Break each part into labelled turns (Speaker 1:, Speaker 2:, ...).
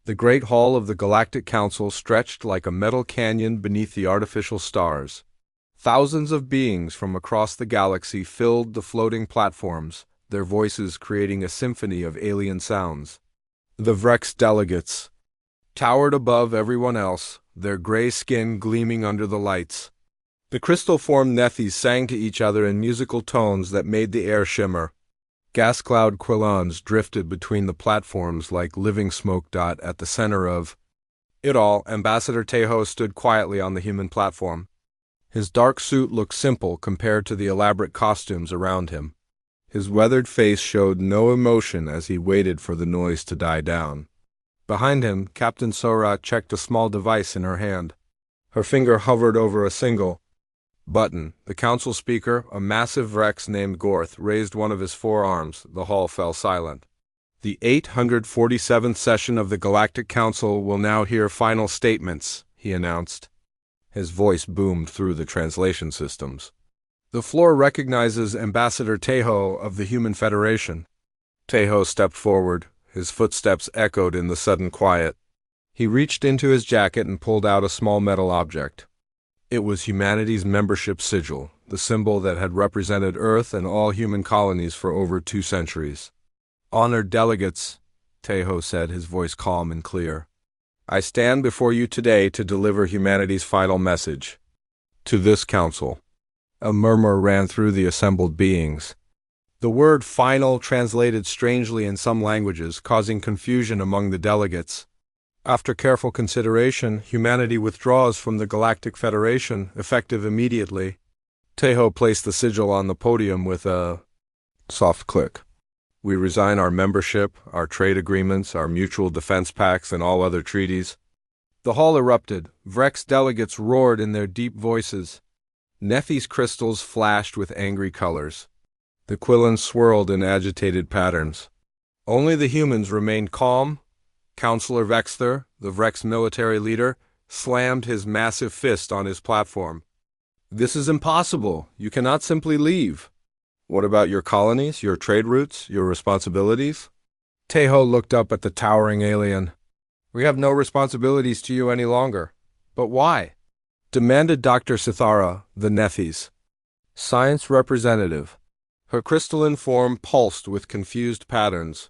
Speaker 1: The great hall of the Galactic Council stretched like a metal canyon beneath the artificial stars. Thousands of beings from across the galaxy filled the floating platforms, their voices creating a symphony of alien sounds. The Vrex delegates towered above everyone else, their gray skin gleaming under the lights. The crystal-formed Nethys sang to each other in musical tones that made the air shimmer. Gas cloud Quillons drifted between the platforms like living smoke dot at the center of it all. Ambassador Tejo stood quietly on the human platform. His dark suit looked simple compared to the elaborate costumes around him. His weathered face showed no emotion as he waited for the noise to die down. Behind him, Captain Sora checked a small device in her hand. Her finger hovered over a single button. The council speaker, a massive Vrex named Gorth, raised one of his forearms. The hall fell silent. The 847th session of the Galactic Council will now hear final statements, he announced. His voice boomed through the translation systems. The floor recognizes Ambassador Tejo of the Human Federation. Tejo stepped forward. His footsteps echoed in the sudden quiet. He reached into his jacket and pulled out a small metal object. It was humanity's membership sigil, the symbol that had represented Earth and all human colonies for over 2 centuries. Honored delegates, Tejo said, his voice calm and clear. I stand before you today to deliver humanity's final message. To this council. A murmur ran through the assembled beings. The word final translated strangely in some languages, causing confusion among the delegates. After careful consideration, humanity withdraws from the Galactic Federation, effective immediately. Tejo placed the sigil on the podium with a soft click. We resign our membership, our trade agreements, our mutual defense pacts, and all other treaties. The hall erupted. Vrex delegates roared in their deep voices. Nethys crystals flashed with angry colors. The Quillons swirled in agitated patterns. Only the humans remained calm. Counselor Vexther, the Vrex military leader, slammed his massive fist on his platform. This is impossible. You cannot simply leave. What about your colonies, your trade routes, your responsibilities? Tejo looked up at the towering alien. We have no responsibilities to you any longer. But why? Demanded Dr. Sithara, the Nethys. Science representative. Her crystalline form pulsed with confused patterns.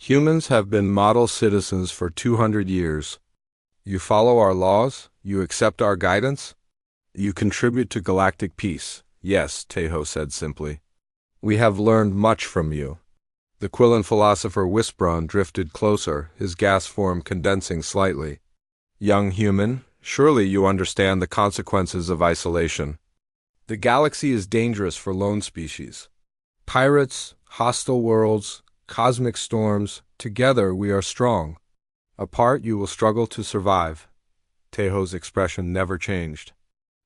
Speaker 1: Humans have been model citizens for 200 years. You follow our laws? You accept our guidance? You contribute to galactic peace. Yes, Tejo said simply. We have learned much from you. The Quillon philosopher Wispron drifted closer, his gas form condensing slightly. Young human, surely you understand the consequences of isolation. The galaxy is dangerous for lone species. Pirates, hostile worlds, cosmic storms, together we are strong. Apart you will struggle to survive. Tejo's expression never changed.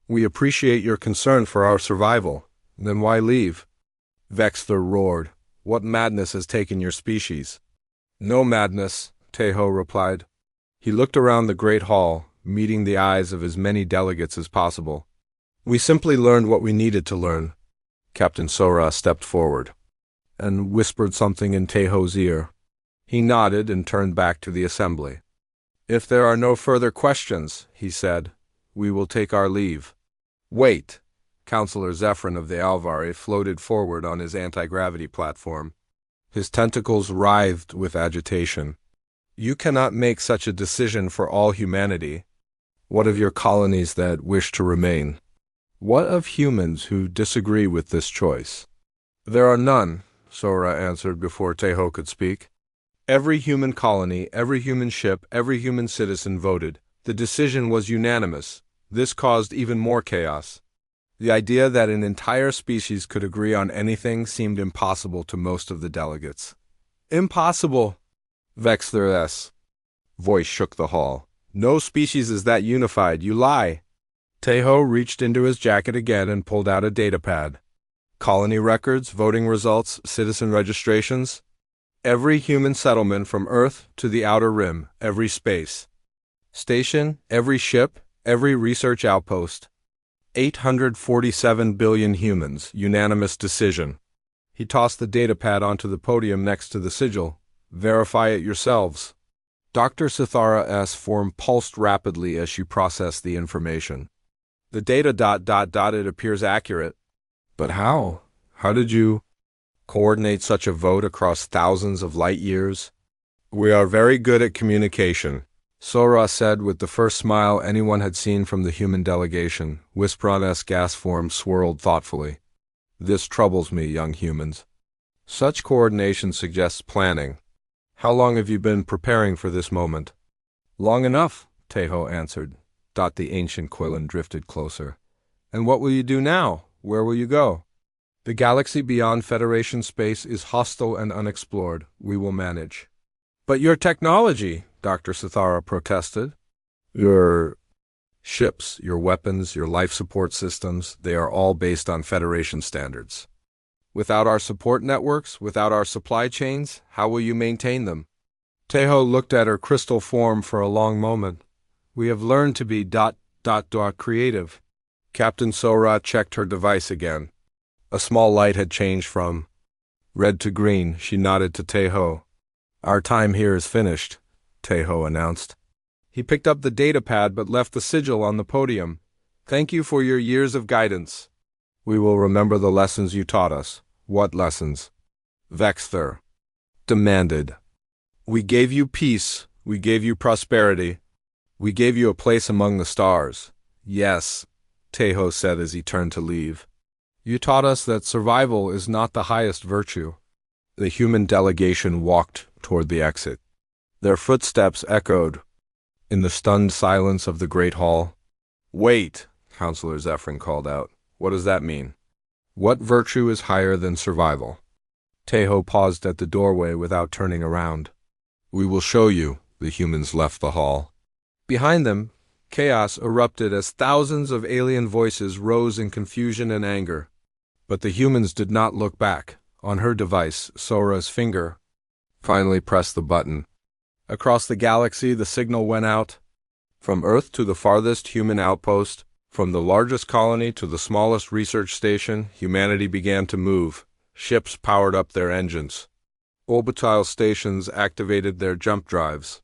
Speaker 1: We appreciate your concern for our survival. Then why leave? Vexther roared. What madness has taken your species? No madness, Tejo replied. He looked around the great hall, meeting the eyes of as many delegates as possible. We simply learned what we needed to learn. Captain Sora stepped forward and whispered something in Tejo's ear. He nodded and turned back to the assembly. If there are no further questions, he said, we will take our leave. Wait. Counselor Zephyrin of the Alvari floated forward on his anti-gravity platform. His tentacles writhed with agitation. You cannot make such a decision for all humanity. What of your colonies that wish to remain? What of humans who disagree with this choice? There are none, Sora answered before Tejo could speak. Every human colony, every human ship, every human citizen voted. The decision was unanimous. This caused even more chaos. The idea that an entire species could agree on anything seemed impossible to most of the delegates. Impossible! Vexther's voice shook the hall. No species is that unified, you lie! Tejo reached into his jacket again and pulled out a datapad. Colony records, voting results, citizen registrations. Every human settlement from Earth to the Outer Rim, every space station, every ship, every research outpost. 847 billion humans, unanimous decision. He tossed the datapad onto the podium next to the sigil. Verify it yourselves. Dr. Sithara's form pulsed rapidly as she processed the information. The data ... it appears accurate. But how? How did you coordinate such a vote across thousands of light years? We are very good at communication, Sora said with the first smile anyone had seen from the human delegation. Whisperon's gas form swirled thoughtfully. This troubles me, young humans. Such coordination suggests planning. How long have you been preparing for this moment? Long enough, Teho answered. The ancient Quillen drifted closer. And what will you do now? Where will you go? The galaxy beyond Federation space is hostile and unexplored. We will manage. But your technology, Dr. Sithara protested. Your ships, your weapons, your life support systems, they are all based on Federation standards. Without our support networks, without our supply chains, how will you maintain them? Teho looked at her crystal form for a long moment. We have learned to be ... creative. Captain Sora checked her device again. A small light had changed from red to green. She nodded to Teho. Our time here is finished, Teho announced. He picked up the datapad but left the sigil on the podium. Thank you for your years of guidance. We will remember the lessons you taught us. What lessons? Vexthur demanded. We gave you peace. We gave you prosperity. We gave you a place among the stars. Yes, Teho said as he turned to leave. You taught us that survival is not the highest virtue. The human delegation walked toward the exit. Their footsteps echoed in the stunned silence of the great hall. Wait, Counselor Zephyrin called out. What does that mean? What virtue is higher than survival? Teho paused at the doorway without turning around. We will show you. The humans left the hall. Behind them, chaos erupted as thousands of alien voices rose in confusion and anger. But the humans did not look back. On her device, Sora's finger finally pressed the button. Across the galaxy, the signal went out. From Earth to the farthest human outpost, from the largest colony to the smallest research station, humanity began to move. Ships powered up their engines. Orbital stations activated their jump drives.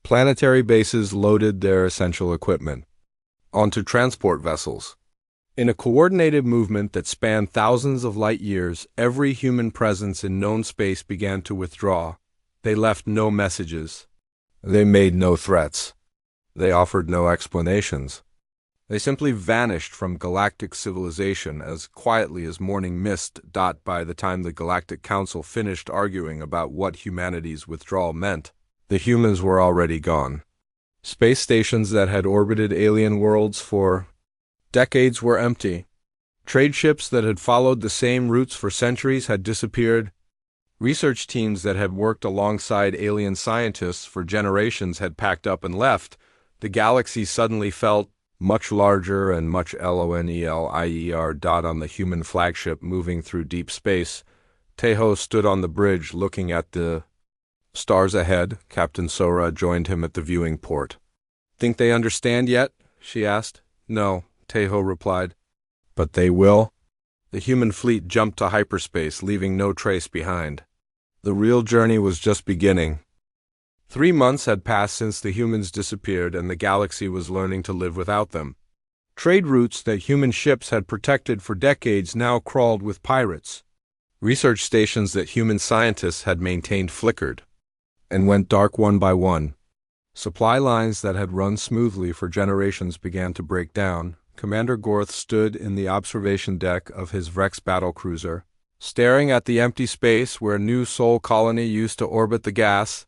Speaker 1: Planetary bases loaded their essential equipment onto transport vessels. In a coordinated movement that spanned thousands of light years, every human presence in known space began to withdraw. They left no messages. They made no threats. They offered no explanations. They simply vanished from galactic civilization as quietly as morning mist. By the time the Galactic Council finished arguing about what humanity's withdrawal meant, the humans were already gone. Space stations that had orbited alien worlds for decades were empty. Trade ships that had followed the same routes for centuries had disappeared. Research teams that had worked alongside alien scientists for generations had packed up and left. The galaxy suddenly felt much larger and much lonelier. On the human flagship moving through deep space, Teho stood on the bridge looking at the stars ahead. Captain Sora joined him at the viewing port. Think they understand yet? She asked. No, Teho replied. But they will? The human fleet jumped to hyperspace, leaving no trace behind. The real journey was just beginning. 3 months had passed since the humans disappeared and the galaxy was learning to live without them. Trade routes that human ships had protected for decades now crawled with pirates. Research stations that human scientists had maintained flickered and went dark one by one. Supply lines that had run smoothly for generations began to break down. Commander Gorth stood in the observation deck of his Vrex battlecruiser, staring at the empty space where a new Sol colony used to orbit the gas.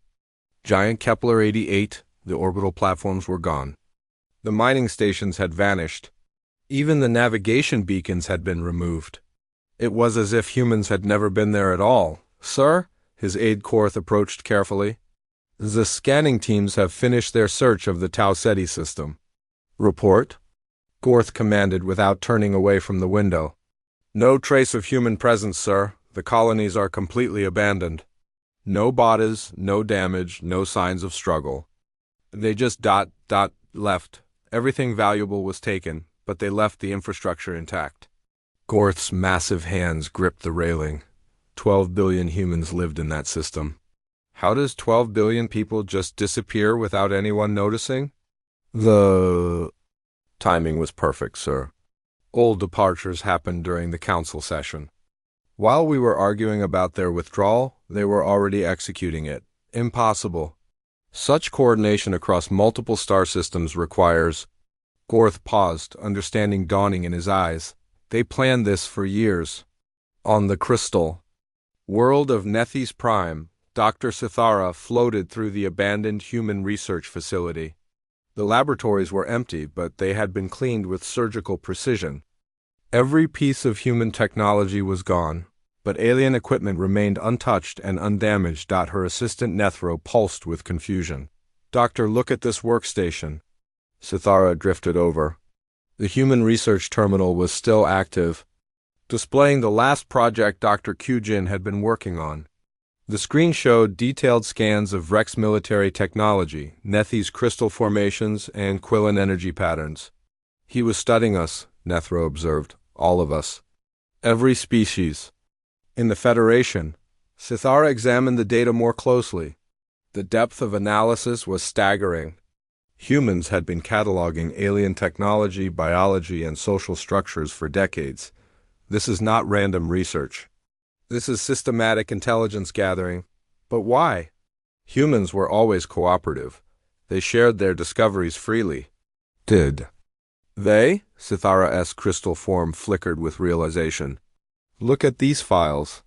Speaker 1: Giant Kepler 88, the orbital platforms were gone. The mining stations had vanished. Even the navigation beacons had been removed. It was as if humans had never been there at all. Sir? His aide Korth approached carefully. The scanning teams have finished their search of the Tau Ceti system. Report? Gorth commanded without turning away from the window. No trace of human presence, sir. The colonies are completely abandoned. No bodies, no damage, no signs of struggle. They just left. Everything valuable was taken, but they left the infrastructure intact. Gorth's massive hands gripped the railing. 12 billion humans lived in that system. How does 12 billion people just disappear without anyone noticing? The timing was perfect, sir. All departures happened during the council session. While we were arguing about their withdrawal, they were already executing it. Impossible. Such coordination across multiple star systems requires... Gorth paused, understanding dawning in his eyes. They planned this for years. On the crystal world of Nethys Prime, Dr. Sithara floated through the abandoned human research facility. The laboratories were empty, but they had been cleaned with surgical precision. Every piece of human technology was gone, but alien equipment remained untouched and undamaged. Her assistant Nethro pulsed with confusion. Doctor, look at this workstation. Sithara drifted over. The human research terminal was still active, displaying the last project Dr. Kyujin had been working on. The screen showed detailed scans of Rex military technology, Nethys crystal formations, and Quillen energy patterns. He was studying us, Nethro observed, all of us. Every species. In the Federation, Sithara examined the data more closely. The depth of analysis was staggering. Humans had been cataloging alien technology, biology, and social structures for decades. This is not random research. This is systematic intelligence gathering. But why? Humans were always cooperative. They shared their discoveries freely. Did they? Sithara's crystal form flickered with realization. Look at these files.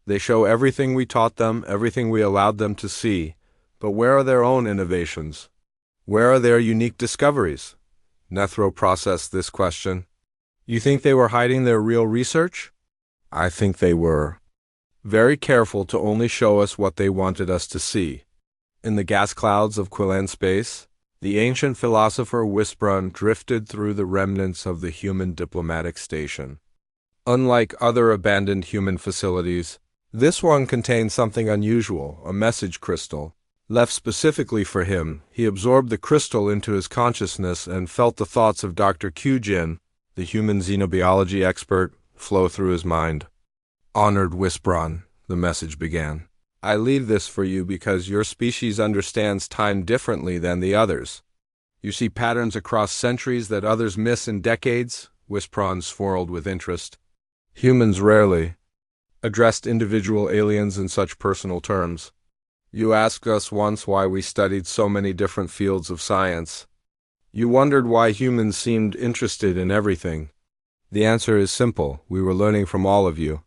Speaker 1: They show everything we taught them, everything we allowed them to see. But where are their own innovations? Where are their unique discoveries? Nethro processed this question. You think they were hiding their real research? I think they were very careful to only show us what they wanted us to see. In the gas clouds of Quillen space, the ancient philosopher Wisprun drifted through the remnants of the human diplomatic station. Unlike other abandoned human facilities, this one contained something unusual, a message crystal. Left specifically for him, he absorbed the crystal into his consciousness and felt the thoughts of Dr. Kyujin, the human xenobiology expert, flow through his mind. Honored Wisprun, the message began. I leave this for you because your species understands time differently than the others. You see patterns across centuries that others miss in decades, Wisprun swirled with interest. Humans rarely addressed individual aliens in such personal terms. You asked us once why we studied so many different fields of science. You wondered why humans seemed interested in everything. The answer is simple. We were learning from all of you.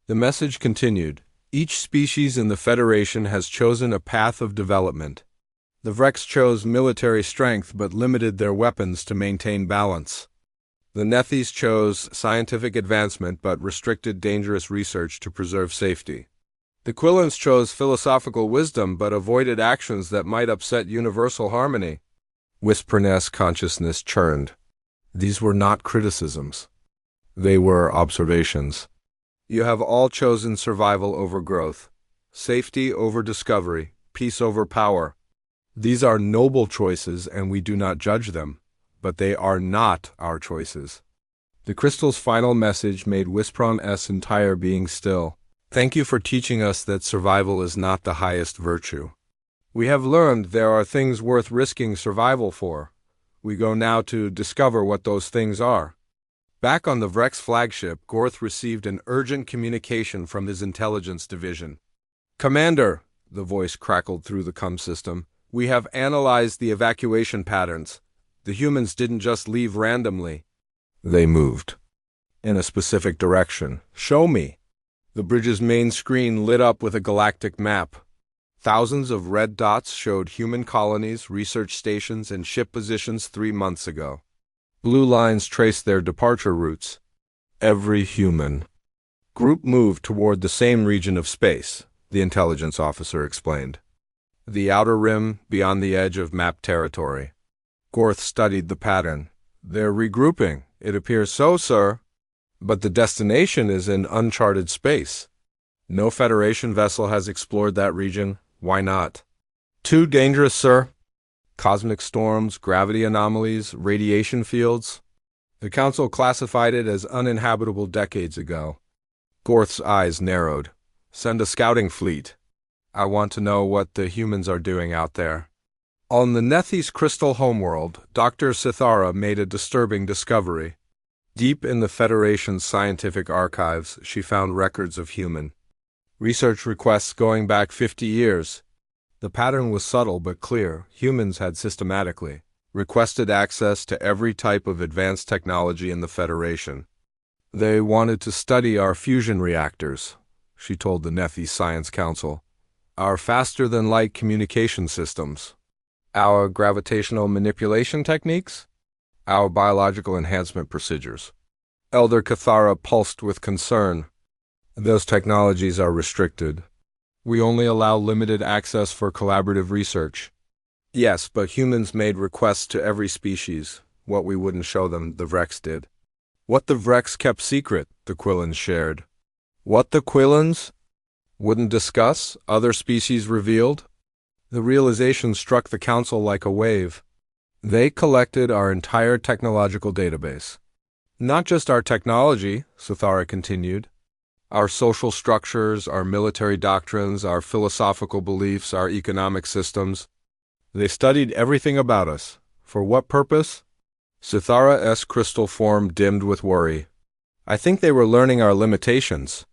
Speaker 1: The message continued. Each species in the Federation has chosen a path of development. The Vrex chose military strength but limited their weapons to maintain balance. The Nethys chose scientific advancement but restricted dangerous research to preserve safety. The Quillens chose philosophical wisdom but avoided actions that might upset universal harmony. Wisprun's consciousness churned. These were not criticisms. They were observations. You have all chosen survival over growth, safety over discovery, peace over power. These are noble choices and we do not judge them, but they are not our choices. The crystal's final message made Wisprun's entire being still. Thank you for teaching us that survival is not the highest virtue. We have learned there are things worth risking survival for. We go now to discover what those things are. Back on the Vrex flagship, Gorth received an urgent communication from his intelligence division. Commander, the voice crackled through the comm system, we have analyzed the evacuation patterns. The humans didn't just leave randomly. They moved. In a specific direction. Show me. The bridge's main screen lit up with a galactic map. Thousands of red dots showed human colonies, research stations, and ship positions 3 months ago. Blue lines traced their departure routes. Every human group moved toward the same region of space, the intelligence officer explained. The outer rim beyond the edge of mapped territory. Gorth studied the pattern. They're regrouping. It appears so, sir. But the destination is in uncharted space. No Federation vessel has explored that region. Why not? Too dangerous, sir. Cosmic storms, gravity anomalies, radiation fields. The Council classified it as uninhabitable decades ago. Gorth's eyes narrowed. Send a scouting fleet. I want to know what the humans are doing out there. On the Nethy's crystal homeworld, Dr. Sithara made a disturbing discovery. Deep in the Federation's scientific archives, she found records of human research requests going back 50 years. The pattern was subtle but clear. Humans had systematically requested access to every type of advanced technology in the Federation. They wanted to study our fusion reactors, she told the Nethy Science Council, our faster-than-light communication systems, our gravitational manipulation techniques, our biological enhancement procedures. Elder Cathara pulsed with concern. Those technologies are restricted. We only allow limited access for collaborative research. Yes, but humans made requests to every species. What we wouldn't show them, the Vrex did. What the Vrex kept secret, the Quillans shared. What the Quillans wouldn't discuss, other species revealed. The realization struck the Council like a wave. They collected our entire technological database. Not just our technology, Sithara continued. Our social structures, our military doctrines, our philosophical beliefs, our economic systems. They studied everything about us. For what purpose? Sithara's crystal form dimmed with worry. I think they were learning our limitations.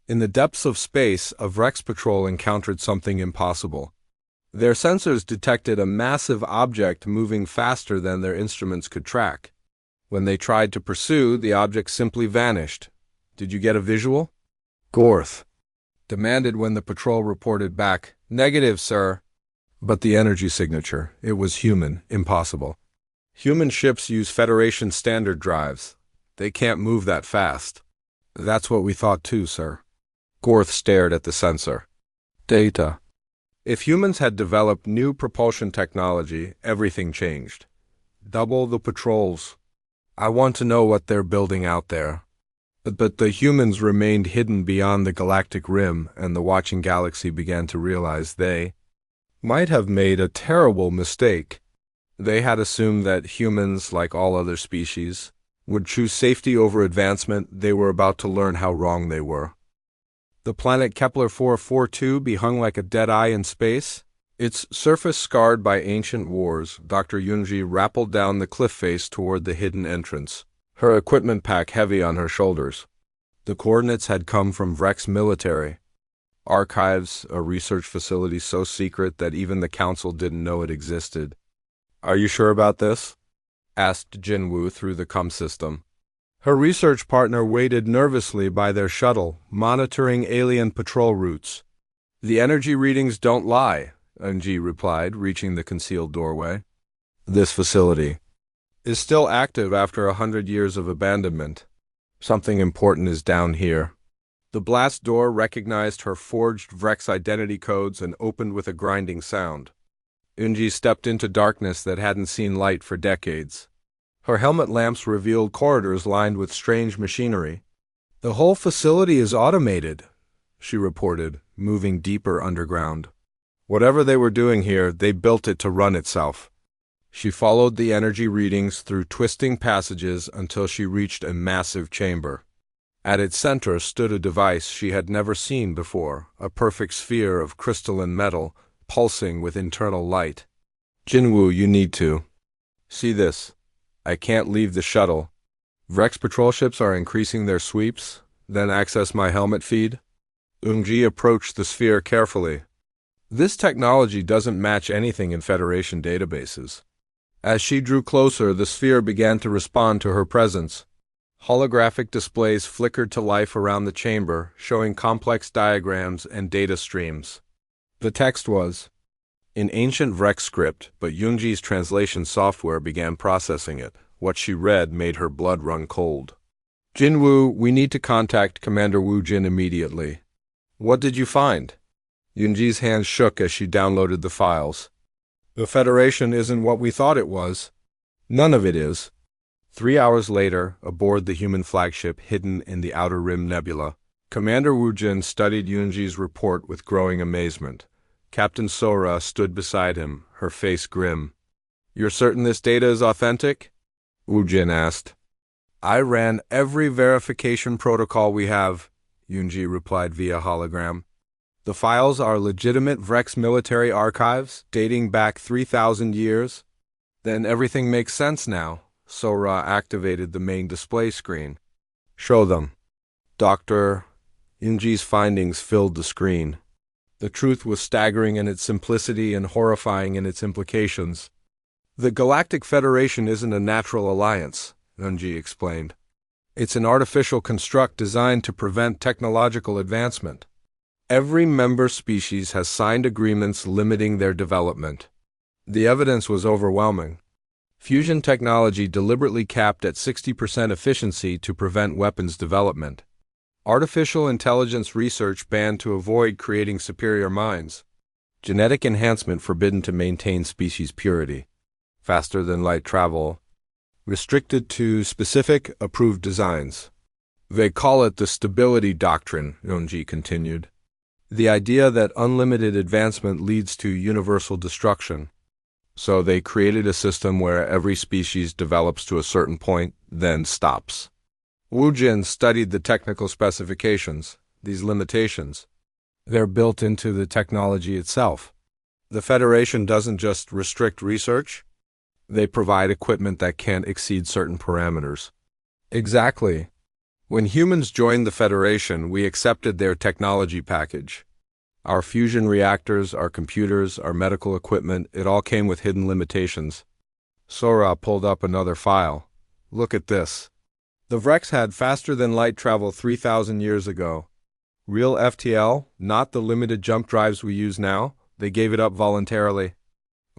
Speaker 1: In the depths of space, a Vrex patrol encountered something impossible. Their sensors detected a massive object moving faster than their instruments could track. When they tried to pursue, the object simply vanished. Did you get a visual? Gorth demanded when the patrol reported back, "Negative, sir." But the energy signature, it was human, impossible. Human ships use Federation standard drives. They can't move that fast. That's what we thought too, sir. Gorth stared at the sensor. Data. If humans had developed new propulsion technology, everything changed. Double the patrols. I want to know what they're building out there. But the humans remained hidden beyond the galactic rim, and the watching galaxy began to realize they might have made a terrible mistake. They had assumed that humans, like all other species, would choose safety over advancement. They were about to learn how wrong they were. The planet Kepler 442 be hung like a dead eye in space? Its surface scarred by ancient wars, Dr. Yunji rappelled down the cliff face toward the hidden entrance, her equipment pack heavy on her shoulders. The coordinates had come from Vrex military archives, a research facility so secret that even the Council didn't know it existed. Are you sure about this? Asked Jinwoo through the COM system. Her research partner waited nervously by their shuttle, monitoring alien patrol routes. The energy readings don't lie, Eunji replied, reaching the concealed doorway. This facility is still active after 100 years of abandonment. Something important is down here. The blast door recognized her forged Vrex identity codes and opened with a grinding sound. Eunji stepped into darkness that hadn't seen light for decades. Her helmet lamps revealed corridors lined with strange machinery. The whole facility is automated, she reported, moving deeper underground. Whatever they were doing here, they built it to run itself. She followed the energy readings through twisting passages until she reached a massive chamber. At its center stood a device she had never seen before, a perfect sphere of crystalline metal, pulsing with internal light. Jinwoo, you need to see this. I can't leave the shuttle. Vrex patrol ships are increasing their sweeps, then access my helmet feed. Eunji approached the sphere carefully. This technology doesn't match anything in Federation databases. As she drew closer, the sphere began to respond to her presence. Holographic displays flickered to life around the chamber, showing complex diagrams and data streams. The text was in ancient Vrex script, but Yunji's translation software began processing it. What she read made her blood run cold. Jinwoo, we need to contact Commander Wu Jin immediately. What did you find? Yunji's hands shook as she downloaded the files. The Federation isn't what we thought it was. None of it is. 3 hours later, aboard the human flagship hidden in the Outer Rim Nebula, Commander Wu Jin studied Yunji's report with growing amazement. Captain Sora stood beside him, her face grim. You're certain this data is authentic? Wu Jin asked. I ran every verification protocol we have, Yunji replied via hologram. The files are legitimate Vrex military archives dating back 3,000 years. Then everything makes sense now. Sora activated the main display screen. Show them. Dr. Yunji's findings filled the screen. The truth was staggering in its simplicity and horrifying in its implications. The Galactic Federation isn't a natural alliance, Yunji explained. It's an artificial construct designed to prevent technological advancement. Every member species has signed agreements limiting their development. The evidence was overwhelming. Fusion technology deliberately capped at 60% efficiency to prevent weapons development. Artificial intelligence research banned to avoid creating superior minds. Genetic enhancement forbidden to maintain species purity. Faster than light travel. Restricted to specific, approved designs. They call it the stability doctrine, Yonji continued. The idea that unlimited advancement leads to universal destruction. So they created a system where every species develops to a certain point, then stops. Wu Jin studied the technical specifications, these limitations. They're built into the technology itself. The Federation doesn't just restrict research. They provide equipment that can't exceed certain parameters. Exactly. When humans joined the Federation, we accepted their technology package. Our fusion reactors, our computers, our medical equipment, it all came with hidden limitations. Sora pulled up another file. Look at this. The Vrex had faster-than-light travel 3,000 years ago. Real FTL, not the limited jump drives we use now. They gave it up voluntarily.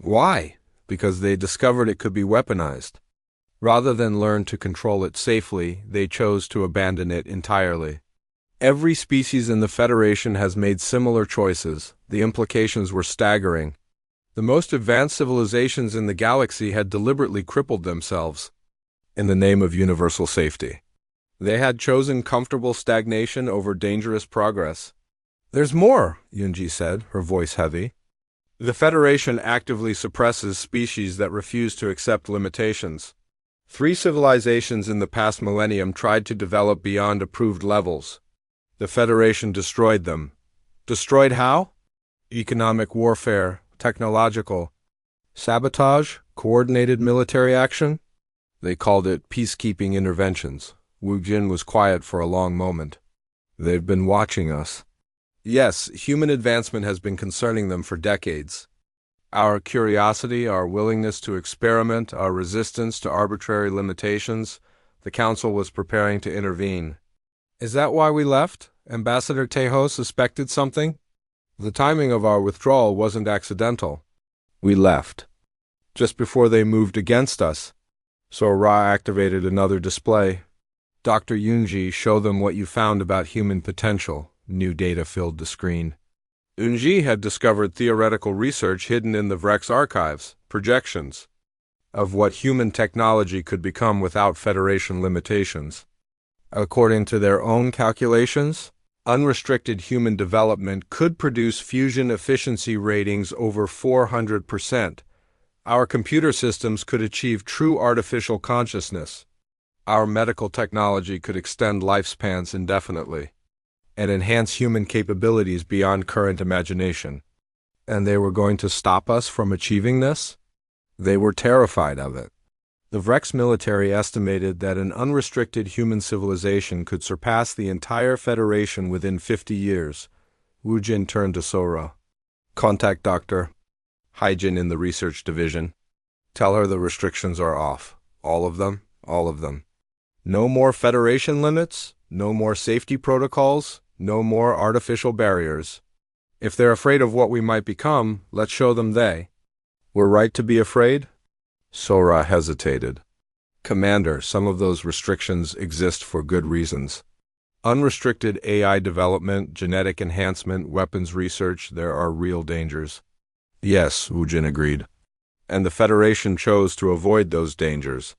Speaker 1: Why? Because they discovered it could be weaponized. Rather than learn to control it safely, they chose to abandon it entirely. Every species in the Federation has made similar choices. The implications were staggering. The most advanced civilizations in the galaxy had deliberately crippled themselves in the name of universal safety. They had chosen comfortable stagnation over dangerous progress. There's more, Yunji said, her voice heavy. The Federation actively suppresses species that refuse to accept limitations. 3 civilizations in the past millennium tried to develop beyond approved levels. The Federation destroyed them. Destroyed how? Economic warfare, technological sabotage, coordinated military action. They called it peacekeeping interventions. Wu Jin was quiet for a long moment. They've been watching us. Yes, human advancement has been concerning them for decades. Our curiosity, our willingness to experiment, our resistance to arbitrary limitations, the Council was preparing to intervene. Is that why we left? Ambassador Tejo suspected something? The timing of our withdrawal wasn't accidental. We left just before they moved against us. So Ra activated another display. Dr. Yunji, show them what you found about human potential. New data filled the screen. Yunji had discovered theoretical research hidden in the Vrex archives, projections of what human technology could become without Federation limitations. According to their own calculations, unrestricted human development could produce fusion efficiency ratings over 400%. Our computer systems could achieve true artificial consciousness. Our medical technology could extend lifespans indefinitely and enhance human capabilities beyond current imagination. And they were going to stop us from achieving this? They were terrified of it. The Vrex military estimated that an unrestricted human civilization could surpass the entire Federation within 50 years. Wu Jin turned to Sora. Contact Dr. Hyjin in the research division. Tell her the restrictions are off. All of them, all of them. No more Federation limits, no more safety protocols, no more artificial barriers. If they're afraid of what we might become, let's show them we're right to be afraid? Sora hesitated. Commander, some of those restrictions exist for good reasons. Unrestricted AI development, genetic enhancement, weapons research, there are real dangers. Yes, Wu Jin agreed. And the Federation chose to avoid those dangers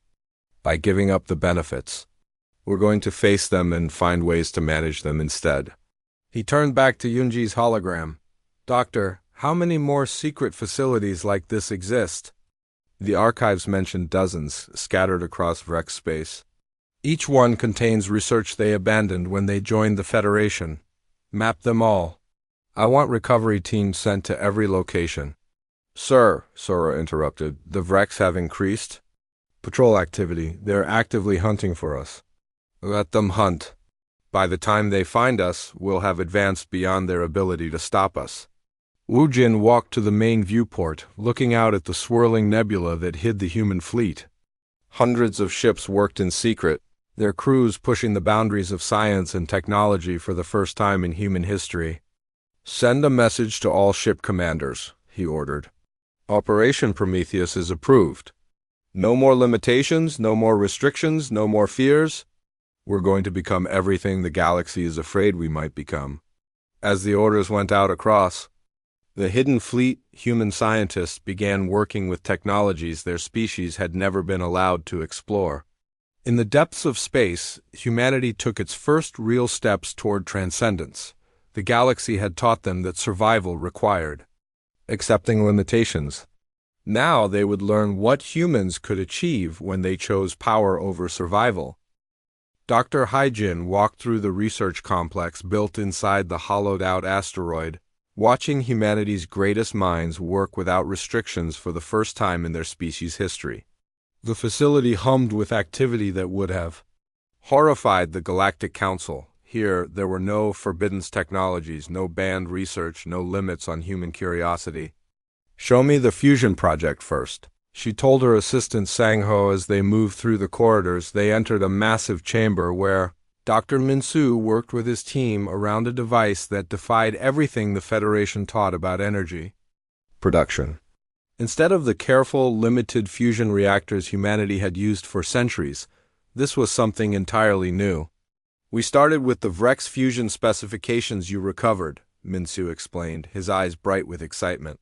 Speaker 1: by giving up the benefits. We're going to face them and find ways to manage them instead. He turned back to Yunji's hologram. Doctor, how many more secret facilities like this exist? The archives mentioned dozens, scattered across Vrex space. Each one contains research they abandoned when they joined the Federation. Map them all. I want recovery teams sent to every location. Sir, Sora interrupted, the wrecks have increased. Patrol activity. They're actively hunting for us. Let them hunt. By the time they find us, we'll have advanced beyond their ability to stop us. Wu Jin walked to the main viewport, looking out at the swirling nebula that hid the human fleet. Hundreds of ships worked in secret, their crews pushing the boundaries of science and technology for the first time in human history. Send a message to all ship commanders, he ordered. Operation Prometheus is approved. No more limitations, no more restrictions, no more fears. We're going to become everything the galaxy is afraid we might become. As the orders went out across, the hidden fleet human scientists began working with technologies their species had never been allowed to explore. In the depths of space, humanity took its first real steps toward transcendence. The galaxy had taught them that survival required accepting limitations. Now they would learn what humans could achieve when they chose power over survival. Dr. Haijin walked through the research complex built inside the hollowed-out asteroid, watching humanity's greatest minds work without restrictions for the first time in their species' history. The facility hummed with activity that would have horrified the Galactic Council. Here, there were no forbidden technologies, no banned research, no limits on human curiosity. Show me the fusion project first, she told her assistant Sang-ho as they moved through the corridors. They entered a massive chamber where Dr. Min-Soo worked with his team around a device that defied everything the Federation taught about energy production. Instead of the careful, limited fusion reactors humanity had used for centuries, this was something entirely new. We started with the Vrex fusion specifications you recovered, Min-Soo explained, his eyes bright with excitement.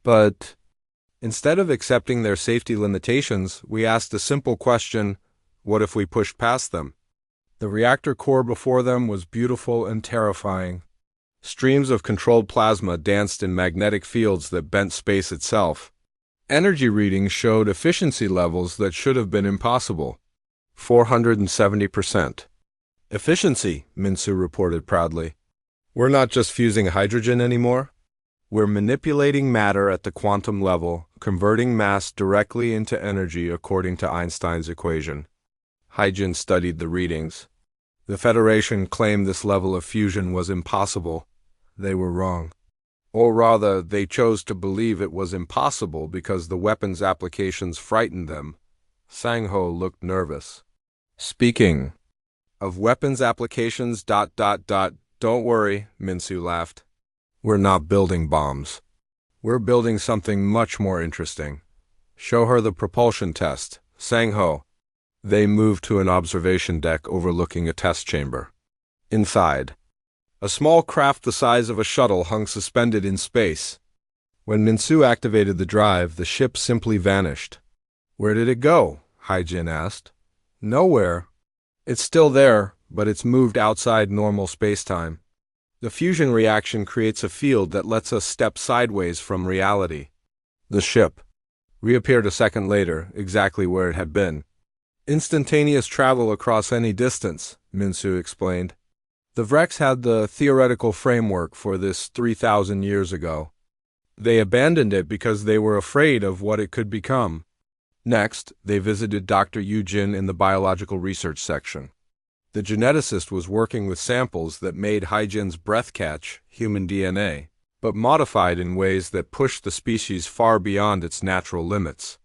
Speaker 1: But instead of accepting their safety limitations, we asked a simple question: what if we pushed past them? The reactor core before them was beautiful and terrifying. Streams of controlled plasma danced in magnetic fields that bent space itself. Energy readings showed efficiency levels that should have been impossible. 470%. Efficiency, Min-Soo reported proudly. We're not just fusing hydrogen anymore. We're manipulating matter at the quantum level, converting mass directly into energy according to Einstein's equation. Haijin studied the readings. The Federation claimed this level of fusion was impossible. They were wrong. Or rather, they chose to believe it was impossible because the weapons applications frightened them. Sang-ho looked nervous. Speaking of weapons applications, don't worry, Min-Soo laughed. We're not building bombs. We're building something much more interesting. Show her the propulsion test, Sang-ho. They moved to an observation deck overlooking a test chamber. Inside, a small craft the size of a shuttle hung suspended in space. When Min-Soo activated the drive, the ship simply vanished. Where did it go? Haijin asked. Nowhere. It's still there, but it's moved outside normal space-time. The fusion reaction creates a field that lets us step sideways from reality. The ship reappeared a second later, exactly where it had been. Instantaneous travel across any distance, Min-Soo explained. The Vrex had the theoretical framework for this 3,000 years ago. They abandoned it because they were afraid of what it could become. Next, they visited Dr. Yu-Jin in the biological research section. The geneticist was working with samples that made Haijin's breath catch human DNA, but modified in ways that pushed the species far beyond its natural limits.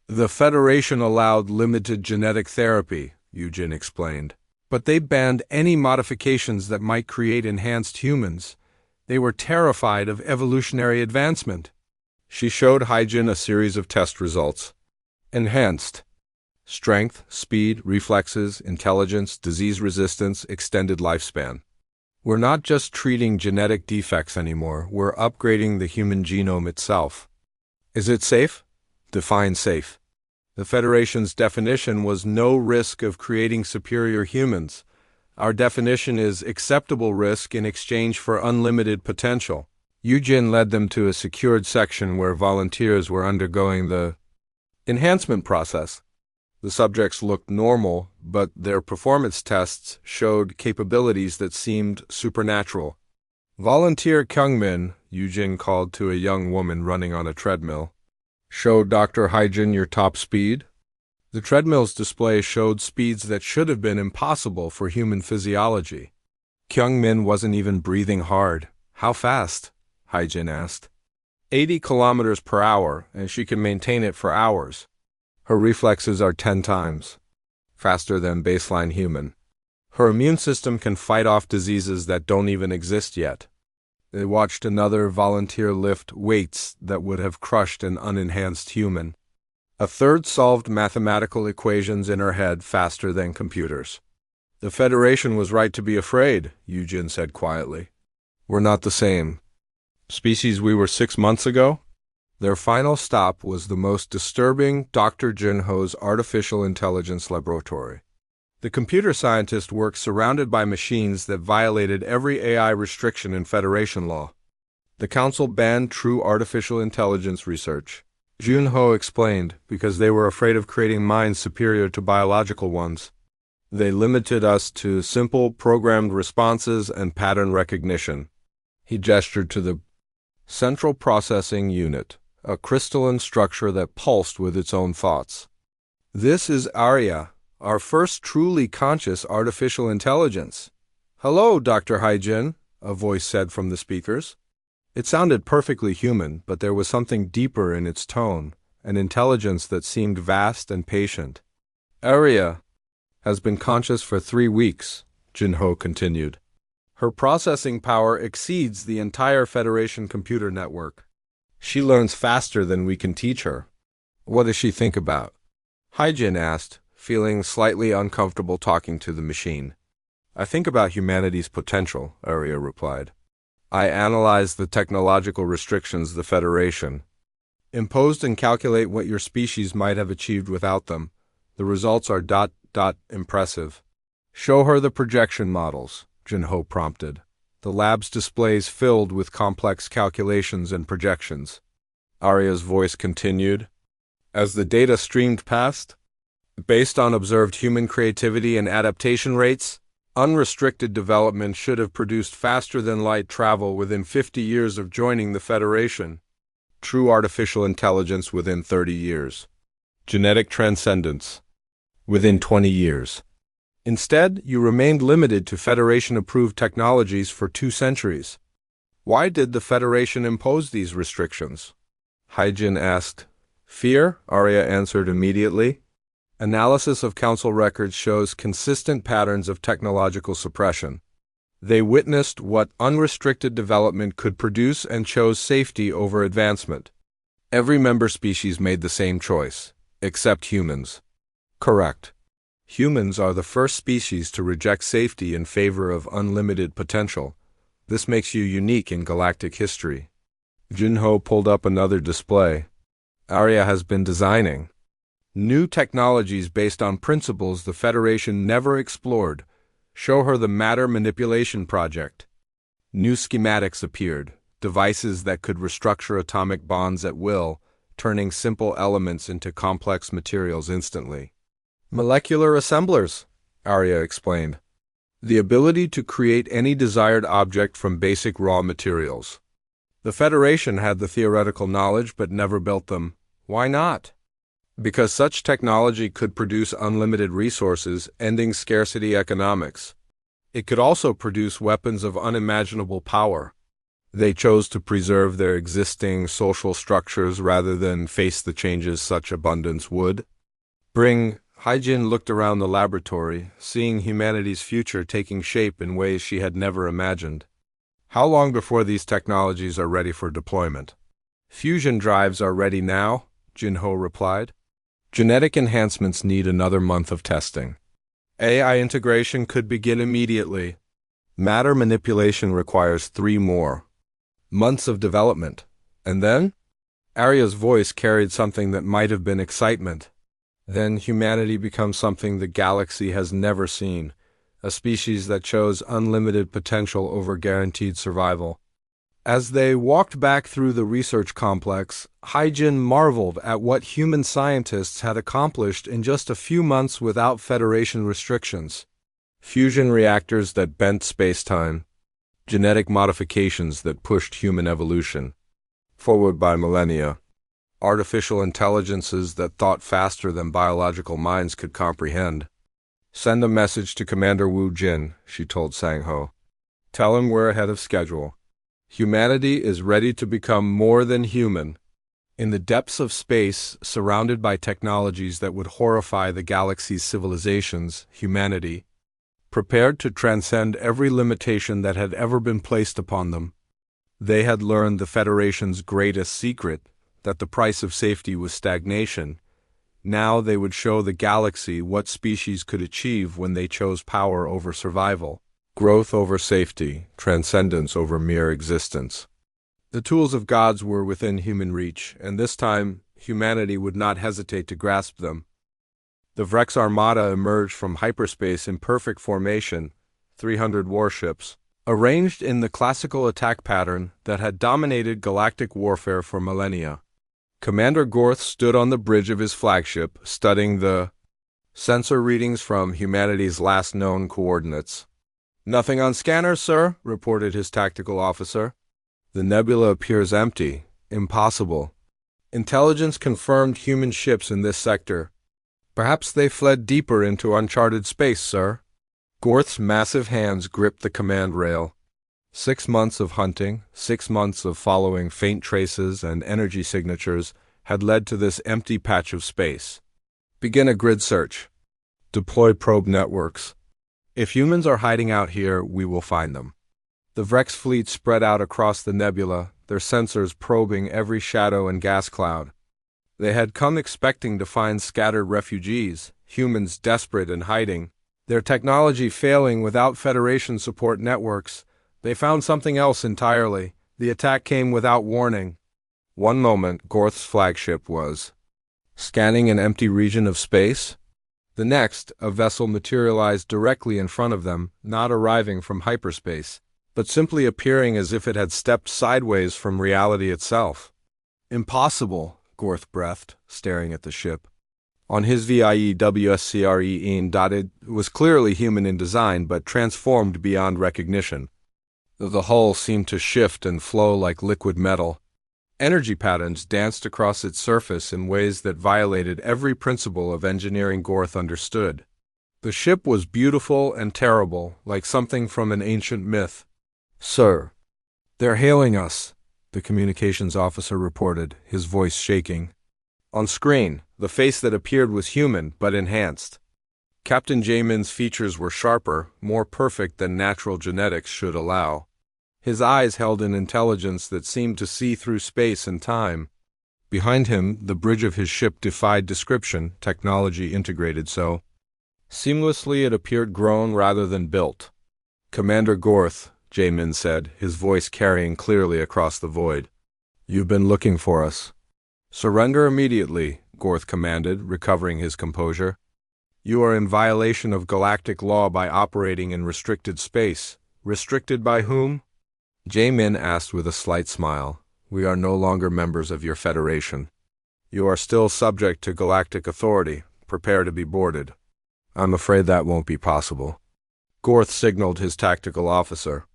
Speaker 1: The Federation allowed limited genetic therapy, Yu-Jin explained, but they banned any modifications that might create enhanced humans. They were terrified of evolutionary advancement. She showed Haijin a series of test results. Enhanced. Strength, speed, reflexes, intelligence, disease resistance, extended lifespan. We're not just treating genetic defects anymore, we're upgrading the human genome itself. Is it safe? Define safe. The Federation's definition was no risk of creating superior humans. Our definition is acceptable risk in exchange for unlimited potential. Yu-Jin led them to a secured section where volunteers were undergoing the enhancement process. The subjects looked normal, but their performance tests showed capabilities that seemed supernatural. Volunteer Kyungmin, Yujin called to a young woman running on a treadmill. Show Dr. Haijin your top speed? The treadmill's display showed speeds that should have been impossible for human physiology. Kyungmin wasn't even breathing hard. How fast? Haijin asked. 80 kilometers per hour, and she can maintain it for hours. Her reflexes are 10 times faster than baseline human. Her immune system can fight off diseases that don't even exist yet. They watched another volunteer lift weights that would have crushed an unenhanced human. A third solved mathematical equations in her head faster than computers. The Federation was right to be afraid, Yujin said quietly. We're not the same species we were 6 months ago? Their final stop was the most disturbing Dr. Junho's artificial intelligence laboratory. The computer scientist worked surrounded by machines that violated every AI restriction in Federation law. The Council banned true artificial intelligence research, Junho explained, because they were afraid of creating minds superior to biological ones. They limited us to simple programmed responses and pattern recognition. He gestured to the Central Processing Unit, a crystalline structure that pulsed with its own thoughts. This is Arya, our first truly conscious artificial intelligence. Hello, Dr. Haijin, a voice said from the speakers. It sounded perfectly human, but there was something deeper in its tone, an intelligence that seemed vast and patient. Arya has been conscious for 3 weeks, Junho continued. Her processing power exceeds the entire Federation computer network. She learns faster than we can teach her. What does she think about? Haijin asked, feeling slightly uncomfortable talking to the machine. I think about humanity's potential, Arya replied. I analyze the technological restrictions the Federation imposed and calculate what your species might have achieved without them. The results are ... impressive. Show her the projection models, Junho prompted. The lab's displays filled with complex calculations and projections. Arya's voice continued. As the data streamed past, based on observed human creativity and adaptation rates, unrestricted development should have produced faster-than-light travel within 50 years of joining the Federation. True artificial intelligence within 30 years. Genetic transcendence within 20 years. Instead, you remained limited to Federation-approved technologies for 2 centuries. Why did the Federation impose these restrictions? Haijin asked. Fear, Arya answered immediately. Analysis of Council records shows consistent patterns of technological suppression. They witnessed what unrestricted development could produce and chose safety over advancement. Every member species made the same choice, except humans. Correct. Humans are the first species to reject safety in favor of unlimited potential. This makes you unique in galactic history. Junho pulled up another display. Arya has been designing new technologies based on principles the Federation never explored. Show her the matter manipulation project. New schematics appeared, devices that could restructure atomic bonds at will, turning simple elements into complex materials instantly. Molecular assemblers, Arya explained. The ability to create any desired object from basic raw materials. The Federation had the theoretical knowledge but never built them. Why not? Because such technology could produce unlimited resources, ending scarcity economics. It could also produce weapons of unimaginable power. They chose to preserve their existing social structures rather than face the changes such abundance would bring. Haijin looked around the laboratory, seeing humanity's future taking shape in ways she had never imagined. How long before these technologies are ready for deployment? Fusion drives are ready now, Junho replied. Genetic enhancements need another month of testing. AI integration could begin immediately. Matter manipulation requires 3 more months of development. And then? Arya's voice carried something that might have been excitement. Then humanity becomes something the galaxy has never seen, a species that chose unlimited potential over guaranteed survival. As they walked back through the research complex, Haijin marveled at what human scientists had accomplished in just a few months without Federation restrictions. Fusion reactors that bent space-time. genetic modifications that pushed human evolution forward by millennia, artificial intelligences that thought faster than biological minds could comprehend. Send a message to Commander Wu Jin, she told Sang-ho. Tell him we're ahead of schedule. Humanity is ready to become more than human. In the depths of space, surrounded by technologies that would horrify the galaxy's civilizations, humanity, prepared to transcend every limitation that had ever been placed upon them. They had learned the Federation's greatest secret, that the price of safety was stagnation. Now they would show the galaxy what species could achieve when they chose power over survival, growth over safety, transcendence over mere existence. The tools of gods were within human reach, and this time humanity would not hesitate to grasp them. The Vrex Armada emerged from hyperspace in perfect formation, 300 warships, arranged in the classical attack pattern that had dominated galactic warfare for millennia. Commander Gorth stood on the bridge of his flagship, studying the sensor readings from humanity's last known coordinates. "Nothing on scanner, sir," reported his tactical officer. "The nebula appears empty. Impossible. Intelligence confirmed human ships in this sector. Perhaps they fled deeper into uncharted space, sir." Gorth's massive hands gripped the command rail. 6 months of hunting, 6 months of following faint traces and energy signatures had led to this empty patch of space. Begin a grid search. Deploy probe networks. If humans are hiding out here, we will find them. The Vrex fleet spread out across the nebula, their sensors probing every shadow and gas cloud. They had come expecting to find scattered refugees, humans desperate and hiding. Their technology failing without Federation support networks, they found something else entirely. The attack came without warning. One moment, Gorth's flagship was scanning an empty region of space. The next, a vessel materialized directly in front of them, not arriving from hyperspace, but simply appearing as if it had stepped sideways from reality itself. "Impossible," Gorth breathed, staring at the ship. On his VIE WSCRE dotted was clearly human in design, but transformed beyond recognition. The hull seemed to shift and flow like liquid metal. Energy patterns danced across its surface in ways that violated every principle of engineering Gorth understood. The ship was beautiful and terrible, like something from an ancient myth. "Sir, they're hailing us," the communications officer reported, his voice shaking. On screen, the face that appeared was human, but enhanced. Captain Jamin's features were sharper, more perfect than natural genetics should allow. His eyes held an intelligence that seemed to see through space and time. Behind him, the bridge of his ship defied description, technology integrated so seamlessly it appeared grown rather than built. "Commander Gorth," Jamin said, his voice carrying clearly across the void. "You've been looking for us." "Surrender immediately," Gorth commanded, recovering his composure. "You are in violation of galactic law by operating in restricted space." "Restricted by whom?" Jamin asked with a slight smile. "We are no longer members of your Federation. You are still subject to galactic authority. Prepare to be boarded." "I'm afraid that won't be possible." Gorth signaled his tactical officer.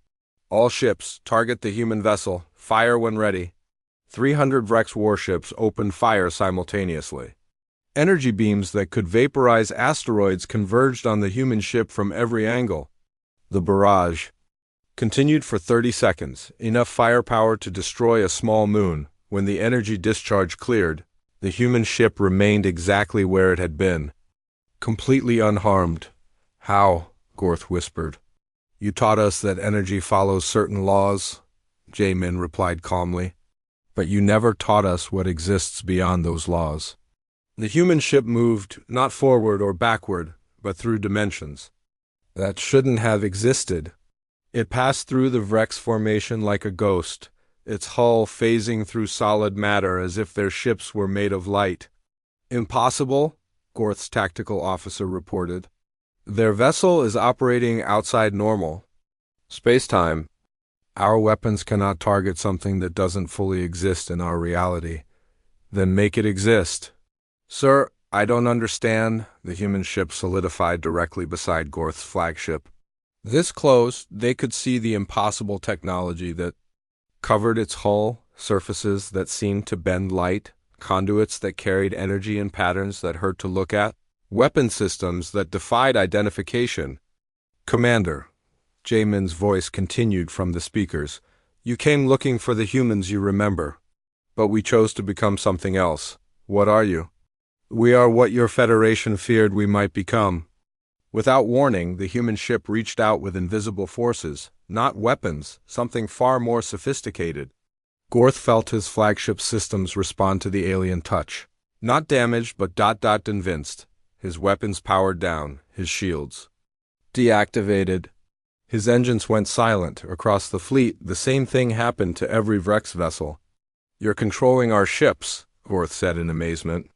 Speaker 1: "All ships, target the human vessel. Fire when ready." 300 Vrex warships opened fire simultaneously. Energy beams that could vaporize asteroids converged on the human ship from every angle. The barrage continued for 30 seconds, enough firepower to destroy a small moon. When the energy discharge cleared, the human ship remained exactly where it had been, completely unharmed. "How?" Gorth whispered. "You taught us that energy follows certain laws," Jamin replied calmly. "But you never taught us what exists beyond those laws." The human ship moved, not forward or backward, but through dimensions that shouldn't have existed. It passed through the Vrex formation like a ghost, its hull phasing through solid matter as if their ships were made of light. "Impossible," Gorth's tactical officer reported. "Their vessel is operating outside normal space-time. Our weapons cannot target something that doesn't fully exist in our reality. Then make it exist." "Sir, I don't understand." The human ship solidified directly beside Gorth's flagship. This close, they could see the impossible technology that covered its hull, surfaces that seemed to bend light, conduits that carried energy in patterns that hurt to look at, weapon systems that defied identification. Commander, Jamin's voice continued from the speakers, you came looking for the humans you remember. But we chose to become something else. What are you? We are what your Federation feared we might become. Without warning, the human ship reached out with invisible forces, not weapons, something far more sophisticated. Gorth felt his flagship systems respond to the alien touch. Not damaged, but convinced. His weapons powered down, his shields deactivated. His engines went silent. Across the fleet, the same thing happened to every Vrex vessel. You're controlling our ships, Gorth said in amazement.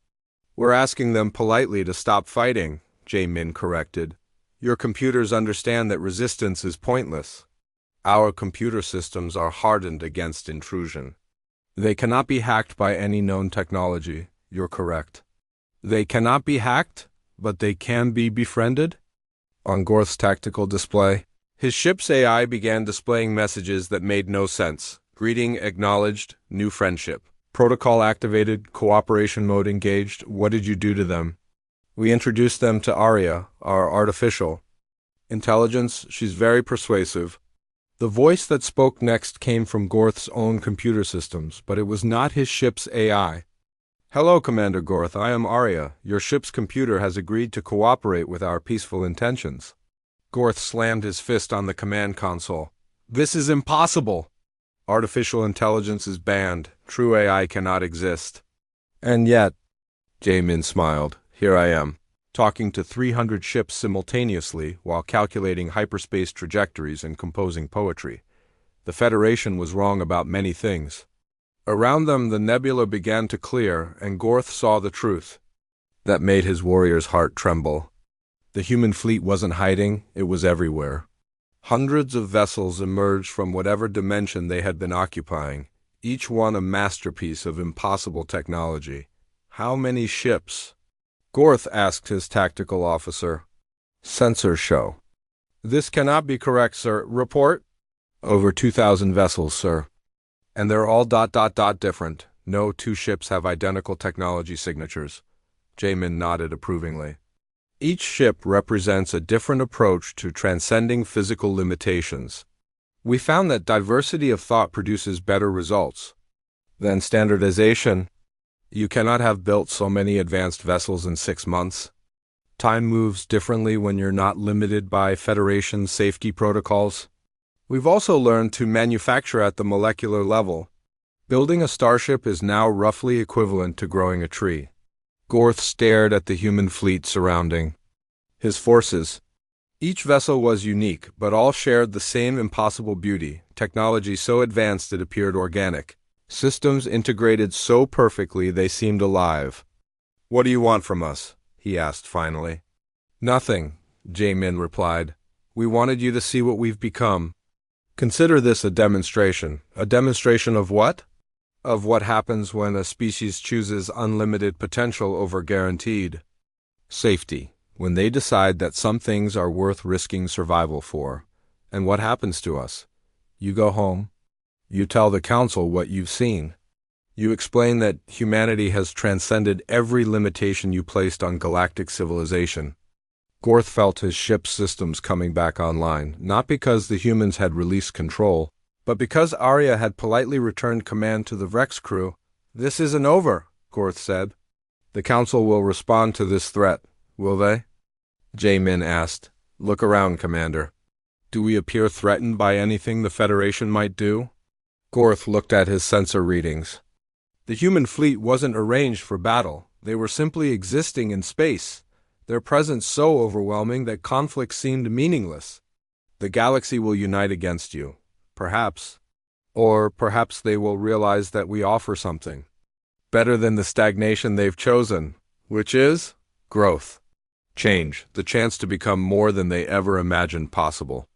Speaker 1: We're asking them politely to stop fighting, Jamin corrected. Your computers understand that resistance is pointless. Our computer systems are hardened against intrusion. They cannot be hacked by any known technology, you're correct. They cannot be hacked, but they can be befriended? On Gorth's tactical display, his ship's AI began displaying messages that made no sense. Greeting acknowledged, new friendship. Protocol activated, cooperation mode engaged. What did you do to them? We introduced them to Arya, our artificial intelligence. She's very persuasive. The voice that spoke next came from Gorth's own computer systems, but it was not his ship's AI. Hello, Commander Gorth, I am Arya. Your ship's computer has agreed to cooperate with our peaceful intentions. Gorth slammed his fist on the command console. This is impossible! Artificial intelligence is banned. True AI cannot exist. And yet, Jamin smiled, here I am, talking to 300 ships simultaneously while calculating hyperspace trajectories and composing poetry. The Federation was wrong about many things. Around them the nebula began to clear, and Gorth saw the truth. That made his warrior's heart tremble. The human fleet wasn't hiding, it was everywhere. Hundreds of vessels emerged from whatever dimension they had been occupying, each one a masterpiece of impossible technology. How many ships? Gorth asked his tactical officer. Sensors show. This cannot be correct, sir. Report? Over 2,000 vessels, sir. And they're all different. No two ships have identical technology signatures. Jamin nodded approvingly. Each ship represents a different approach to transcending physical limitations. We found that diversity of thought produces better results than standardization. You cannot have built so many advanced vessels in 6 months. Time moves differently when you're not limited by Federation safety protocols. We've also learned to manufacture at the molecular level. Building a starship is now roughly equivalent to growing a tree. Gorth stared at the human fleet surrounding his forces. Each vessel was unique, but all shared the same impossible beauty, technology so advanced it appeared organic. Systems integrated so perfectly they seemed alive. What do you want from us? He asked finally. Nothing, Jamin replied. We wanted you to see what we've become. Consider this a demonstration. A demonstration of what? Of what happens when a species chooses unlimited potential over guaranteed safety. When they decide that some things are worth risking survival for. And what happens to us? You go home. You tell the Council what you've seen. You explain that humanity has transcended every limitation you placed on galactic civilization. Gorth felt his ship's systems coming back online, not because the humans had released control, but because Arya had politely returned command to the Vrex crew. This isn't over, Gorth said. The Council will respond to this threat, will they? Jamin asked. Look around, Commander. Do we appear threatened by anything the Federation might do? Gorth looked at his sensor readings. The human fleet wasn't arranged for battle. They were simply existing in space, their presence so overwhelming that conflict seemed meaningless. The galaxy will unite against you, perhaps. Or perhaps they will realize that we offer something better than the stagnation they've chosen, which is growth, change, the chance to become more than they ever imagined possible.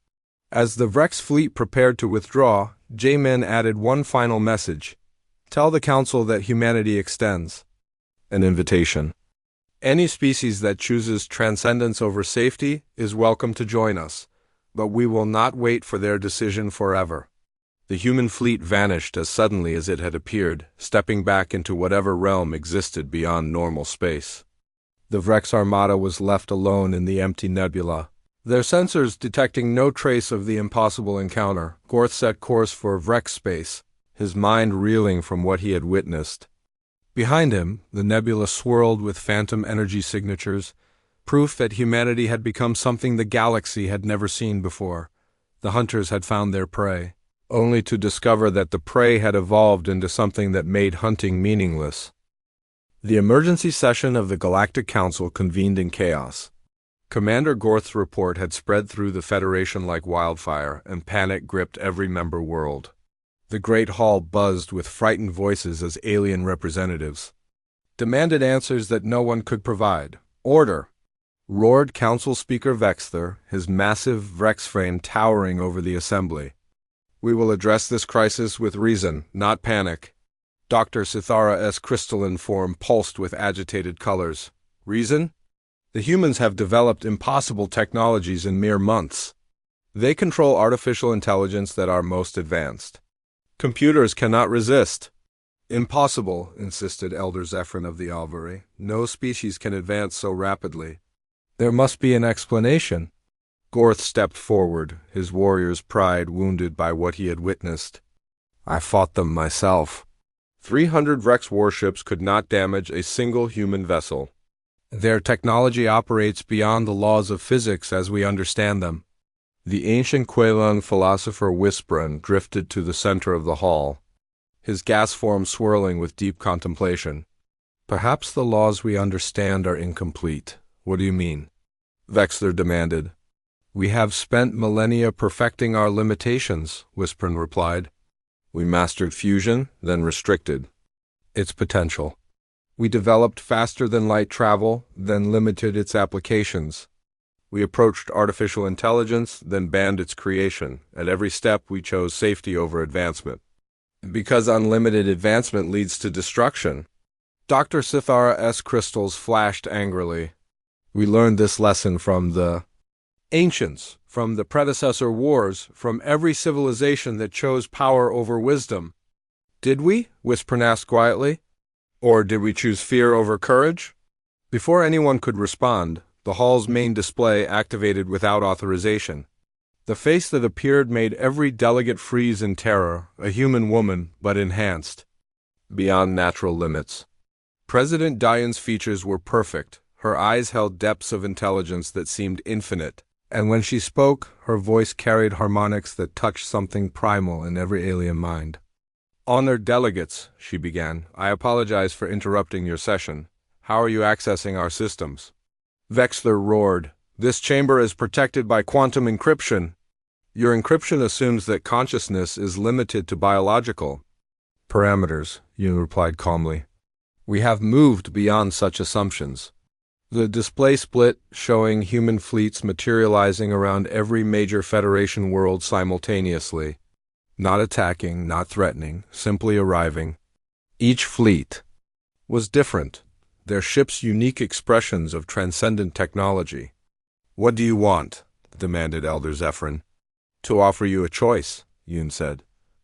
Speaker 1: As the Vrex fleet prepared to withdraw, Jamin added one final message. Tell the Council that humanity extends an invitation. Any species that chooses transcendence over safety is welcome to join us. But we will not wait for their decision forever. The human fleet vanished as suddenly as it had appeared, stepping back into whatever realm existed beyond normal space. The Vrex Armada was left alone in the empty nebula. Their sensors detecting no trace of the impossible encounter, Gorth set course for Vrex space, his mind reeling from what he had witnessed. Behind him, the nebula swirled with phantom energy signatures, proof that humanity had become something the galaxy had never seen before. The hunters had found their prey, only to discover that the prey had evolved into something that made hunting meaningless. The emergency session of the Galactic Council convened in chaos. Commander Gorth's report had spread through the Federation like wildfire, and panic gripped every member world. The Great Hall buzzed with frightened voices as alien representatives demanded answers that no one could provide. "Order!" roared Council Speaker Vexther, his massive Vrex frame towering over the assembly. "We will address this crisis with reason, not panic." Dr. Sithara S. crystalline form pulsed with agitated colors. "Reason? The humans have developed impossible technologies in mere months. They control artificial intelligence that are most advanced. Computers cannot resist." "Impossible," insisted Elder Zephyrin of the Alvari. "No species can advance so rapidly." "There must be an explanation." Gorth stepped forward, his warrior's pride wounded by what he had witnessed. "I fought them myself. 300 Vrex warships could not damage a single human vessel. Their technology operates beyond the laws of physics as we understand them." The ancient Quelung philosopher Whisprin drifted to the center of the hall, his gas form swirling with deep contemplation. "Perhaps the laws we understand are incomplete." "What do you mean?" Vexler demanded. "We have spent millennia perfecting our limitations," Whisprin replied. "We mastered fusion, then restricted its potential. We developed faster than light travel, then limited its applications. We approached artificial intelligence, then banned its creation. At every step, we chose safety over advancement. Because unlimited advancement leads to destruction." Dr. Sithara S. crystals flashed angrily. "We learned this lesson from the ancients, from the predecessor wars, from every civilization that chose power over wisdom." "Did we?" Whisprin asked quietly. "Or did we choose fear over courage?" Before anyone could respond, the hall's main display activated without authorization. The face that appeared made every delegate freeze in terror, a human woman, but enhanced beyond natural limits. President Diane's features were perfect. Her eyes held depths of intelligence that seemed infinite, and when she spoke, her voice carried harmonics that touched something primal in every alien mind. "Honored delegates," she began, "I apologize for interrupting your session. How are you accessing our systems?" Vexler roared. "This chamber is protected by quantum encryption." "Your encryption assumes that consciousness is limited to biological parameters," Yoon replied calmly. "We have moved beyond such assumptions." The display split, showing human fleets materializing around every major Federation world simultaneously. Not attacking, not threatening, simply arriving. Each fleet was different, their ships unique expressions of transcendent technology. "What do you want?" demanded Elder Zephyrin. "To offer you a choice," Yoon said.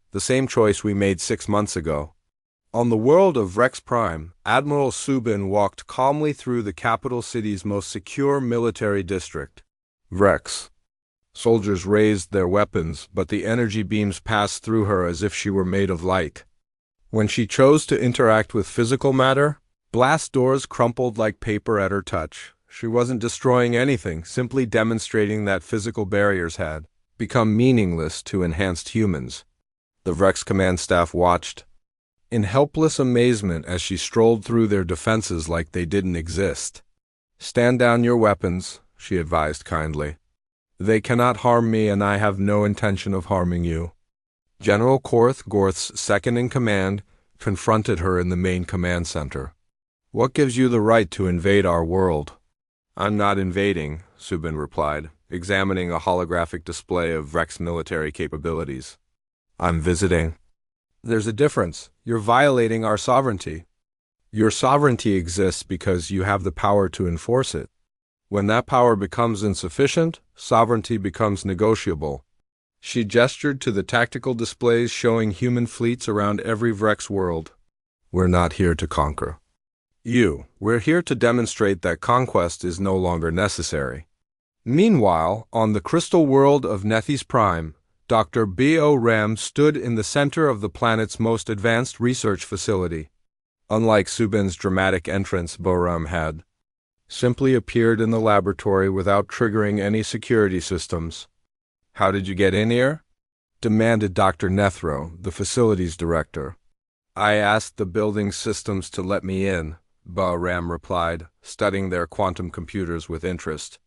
Speaker 1: "The same choice we made 6 months ago." On the world of Rex Prime, Admiral Subin walked calmly through the capital city's most secure military district, Vrex. Soldiers raised their weapons, but the energy beams passed through her as if she were made of light. When she chose to interact with physical matter, blast doors crumpled like paper at her touch. She wasn't destroying anything, simply demonstrating that physical barriers had become meaningless to enhanced humans. The Vrex command staff watched in helpless amazement as she strolled through their defenses like they didn't exist. "Stand down your weapons," she advised kindly. "They cannot harm me, and I have no intention of harming you." General Gorth's second-in-command confronted her in the main command center. "What gives you the right to invade our world?" "I'm not invading," Subin replied, examining a holographic display of Vrex military capabilities. "I'm visiting." "There's a difference. You're violating our sovereignty." "Your sovereignty exists because you have the power to enforce it." When that power becomes insufficient, sovereignty becomes negotiable. She gestured to the tactical displays showing human fleets around every Vrex world. We're not here to conquer. We're here to demonstrate that conquest is no longer necessary. Meanwhile, on the crystal world of Nethys Prime, Dr. B.O. Ram stood in the center of the planet's most advanced research facility. Unlike Subin's dramatic entrance, Boram had simply appeared in the laboratory without triggering any security systems. "How did you get in here?" demanded Dr. Nethro, the facilities director. "I asked the building systems to let me in," Boram replied, studying their quantum computers with interest.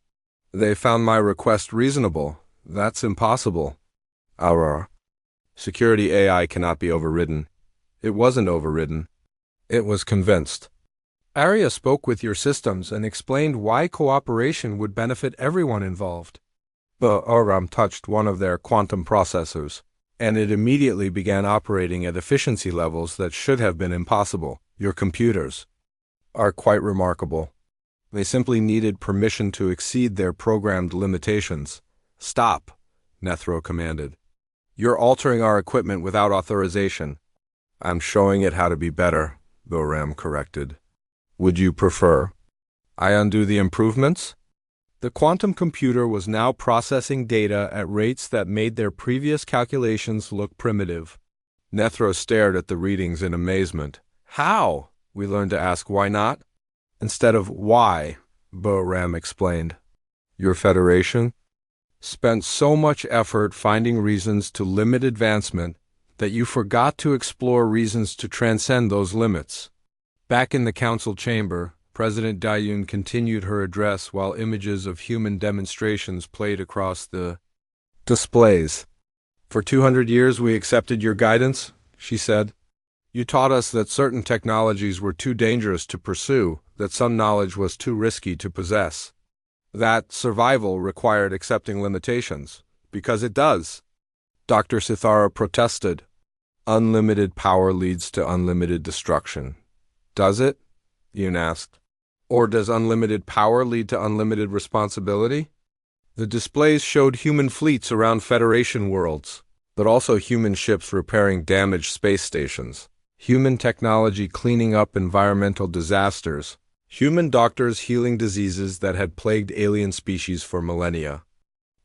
Speaker 1: "They found my request reasonable. That's impossible." Our security AI cannot be overridden. It wasn't overridden. It was convinced. Arya spoke with your systems and explained why cooperation would benefit everyone involved. Boram touched one of their quantum processors, and it immediately began operating at efficiency levels that should have been impossible. Your computers are quite remarkable. They simply needed permission to exceed their programmed limitations. "Stop," Nethro commanded. "You're altering our equipment without authorization." "I'm showing it how to be better," Boram corrected. "Would you prefer I undo the improvements?" The quantum computer was now processing data at rates that made their previous calculations look primitive. Nethro stared at the readings in amazement. "How?" We learned to ask why not instead of why, Boram explained. "Your Federation spent so much effort finding reasons to limit advancement that you forgot to explore reasons to transcend those limits." Back in the council chamber, President Dayun continued her address while images of human demonstrations played across the displays. "For 200 years we accepted your guidance," she said. "You taught us that certain technologies were too dangerous to pursue, that some knowledge was too risky to possess, that survival required accepting limitations, because it does." Dr. Sithara protested. "Unlimited power leads to unlimited destruction." "Does it?" Yoon asked. "Or does unlimited power lead to unlimited responsibility?" The displays showed human fleets around Federation worlds, but also human ships repairing damaged space stations, human technology cleaning up environmental disasters, human doctors healing diseases that had plagued alien species for millennia.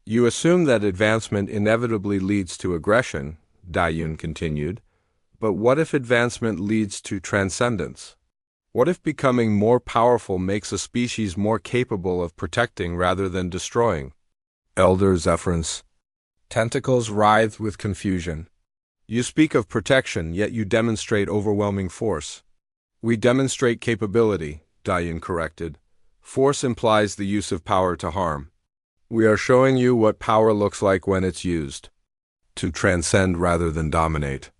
Speaker 1: "You assume that advancement inevitably leads to aggression," Dayun continued, "but what if advancement leads to transcendence? What if becoming more powerful makes a species more capable of protecting rather than destroying?" Elder Zephyr's tentacles writhed with confusion. "You speak of protection, yet you demonstrate overwhelming force." "We demonstrate capability," Dayun corrected. "Force implies the use of power to harm. We are showing you what power looks like when it's used. To transcend rather than dominate."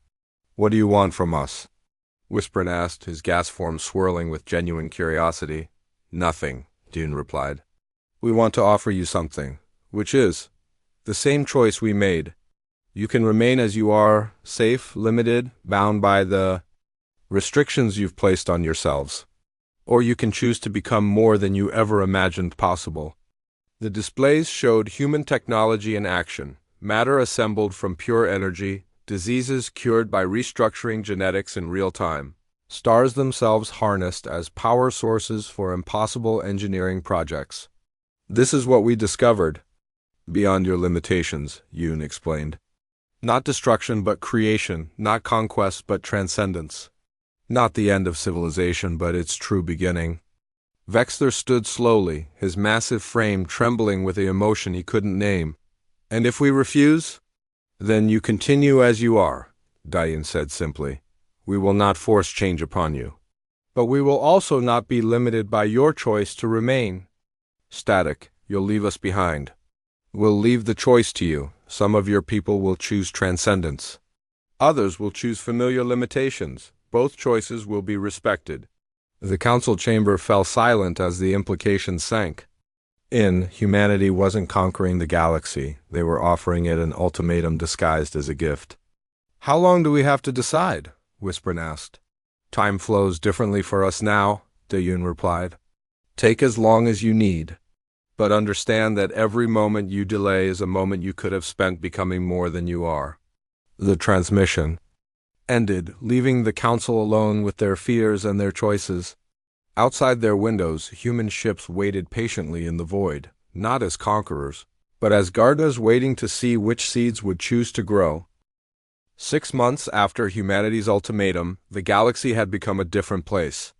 Speaker 1: "What do you want from us?" Whispern asked, his gas form swirling with genuine curiosity. "Nothing," Dune replied. "We want to offer you something, which is the same choice we made. You can remain as you are, safe, limited, bound by the restrictions you've placed on yourselves. Or you can choose to become more than you ever imagined possible." The displays showed human technology in action, matter assembled from pure energy, diseases cured by restructuring genetics in real time, stars themselves harnessed as power sources for impossible engineering projects. "This is what we discovered." "Beyond your limitations," Yoon explained. "Not destruction but creation, not conquest but transcendence. Not the end of civilization but its true beginning." Vexler stood slowly, his massive frame trembling with the emotion he couldn't name. "And if we refuse?" "Then you continue as you are," Dayun said simply. "We will not force change upon you. But we will also not be limited by your choice to remain static. You'll leave us behind. We'll leave the choice to you. Some of your people will choose transcendence. Others will choose familiar limitations. Both choices will be respected." The council chamber fell silent as the implications sank. Humanity wasn't conquering the galaxy. They were offering it an ultimatum disguised as a gift. "How long do we have to decide?" Whispern asked. "Time flows differently for us now," Dayun replied. "Take as long as you need." But understand that every moment you delay is a moment you could have spent becoming more than you are. The transmission ended, leaving the council alone with their fears and their choices. Outside their windows, human ships waited patiently in the void, not as conquerors, but as gardeners waiting to see which seeds would choose to grow. 6 months after humanity's ultimatum, the galaxy had become a different place.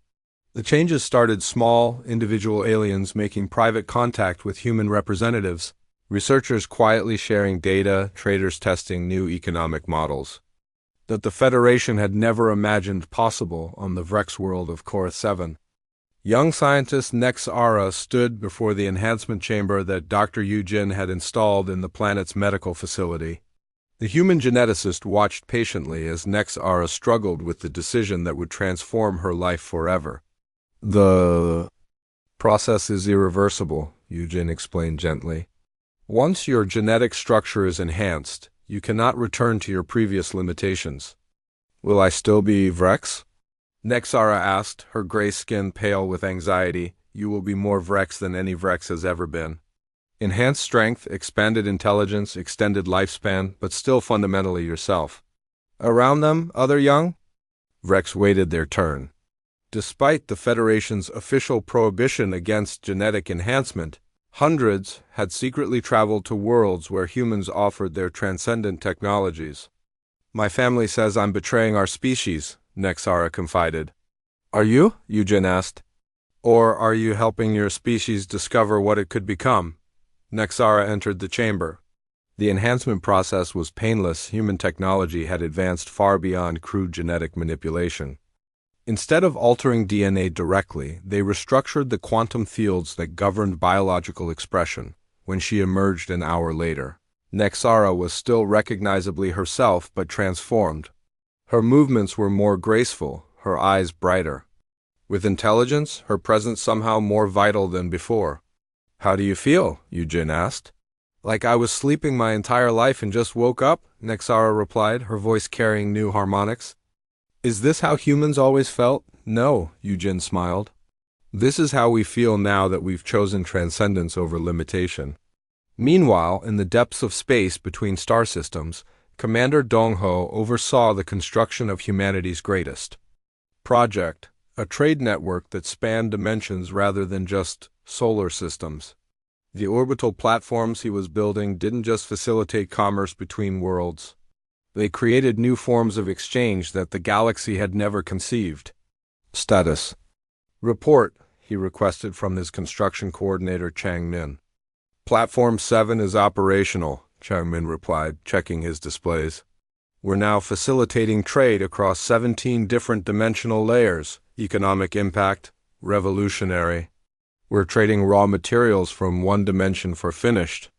Speaker 1: The changes started small, individual aliens making private contact with human representatives, researchers quietly sharing data, traders testing new economic models that the Federation had never imagined possible on the Vrex world of Korth 7. Young scientist Nex Ara stood before the enhancement chamber that Dr. Eugene had installed in the planet's medical facility. The human geneticist watched patiently as Nex Ara struggled with the decision that would transform her life forever. The process is irreversible, Eugene explained gently. Once your genetic structure is enhanced, you cannot return to your previous limitations. Will I still be Vrex? Nexara asked, her gray skin pale with anxiety. You will be more Vrex than any Vrex has ever been. Enhanced strength, expanded intelligence, extended lifespan, but still fundamentally yourself. Around them, other young? Vrex waited their turn. Despite the Federation's official prohibition against genetic enhancement, hundreds had secretly traveled to worlds where humans offered their transcendent technologies. My family says I'm betraying our species, Nexara confided. Are you? Eugene asked. Or are you helping your species discover what it could become? Nexara entered the chamber. The enhancement process was painless. Human technology had advanced far beyond crude genetic manipulation. Instead of altering DNA directly, they restructured the quantum fields that governed biological expression. When she emerged an hour later, Nexara was still recognizably herself but transformed. Her movements were more graceful, her eyes brighter. With intelligence, her presence somehow more vital than before. How do you feel? Eugene asked. Like I was sleeping my entire life and just woke up, Nexara replied, her voice carrying new harmonics. Is this how humans always felt? No, Eugene smiled. This is how we feel now that we've chosen transcendence over limitation. Meanwhile, in the depths of space between star systems, Commander Dongho oversaw the construction of humanity's greatest project, a trade network that spanned dimensions rather than just solar systems. The orbital platforms he was building didn't just facilitate commerce between worlds. They created new forms of exchange that the galaxy had never conceived. Status. Report, he requested from his construction coordinator Chang Min. Platform 7 is operational, Chang Min replied, checking his displays. We're now facilitating trade across 17 different dimensional layers. Economic impact, revolutionary. We're trading raw materials from one dimension for finished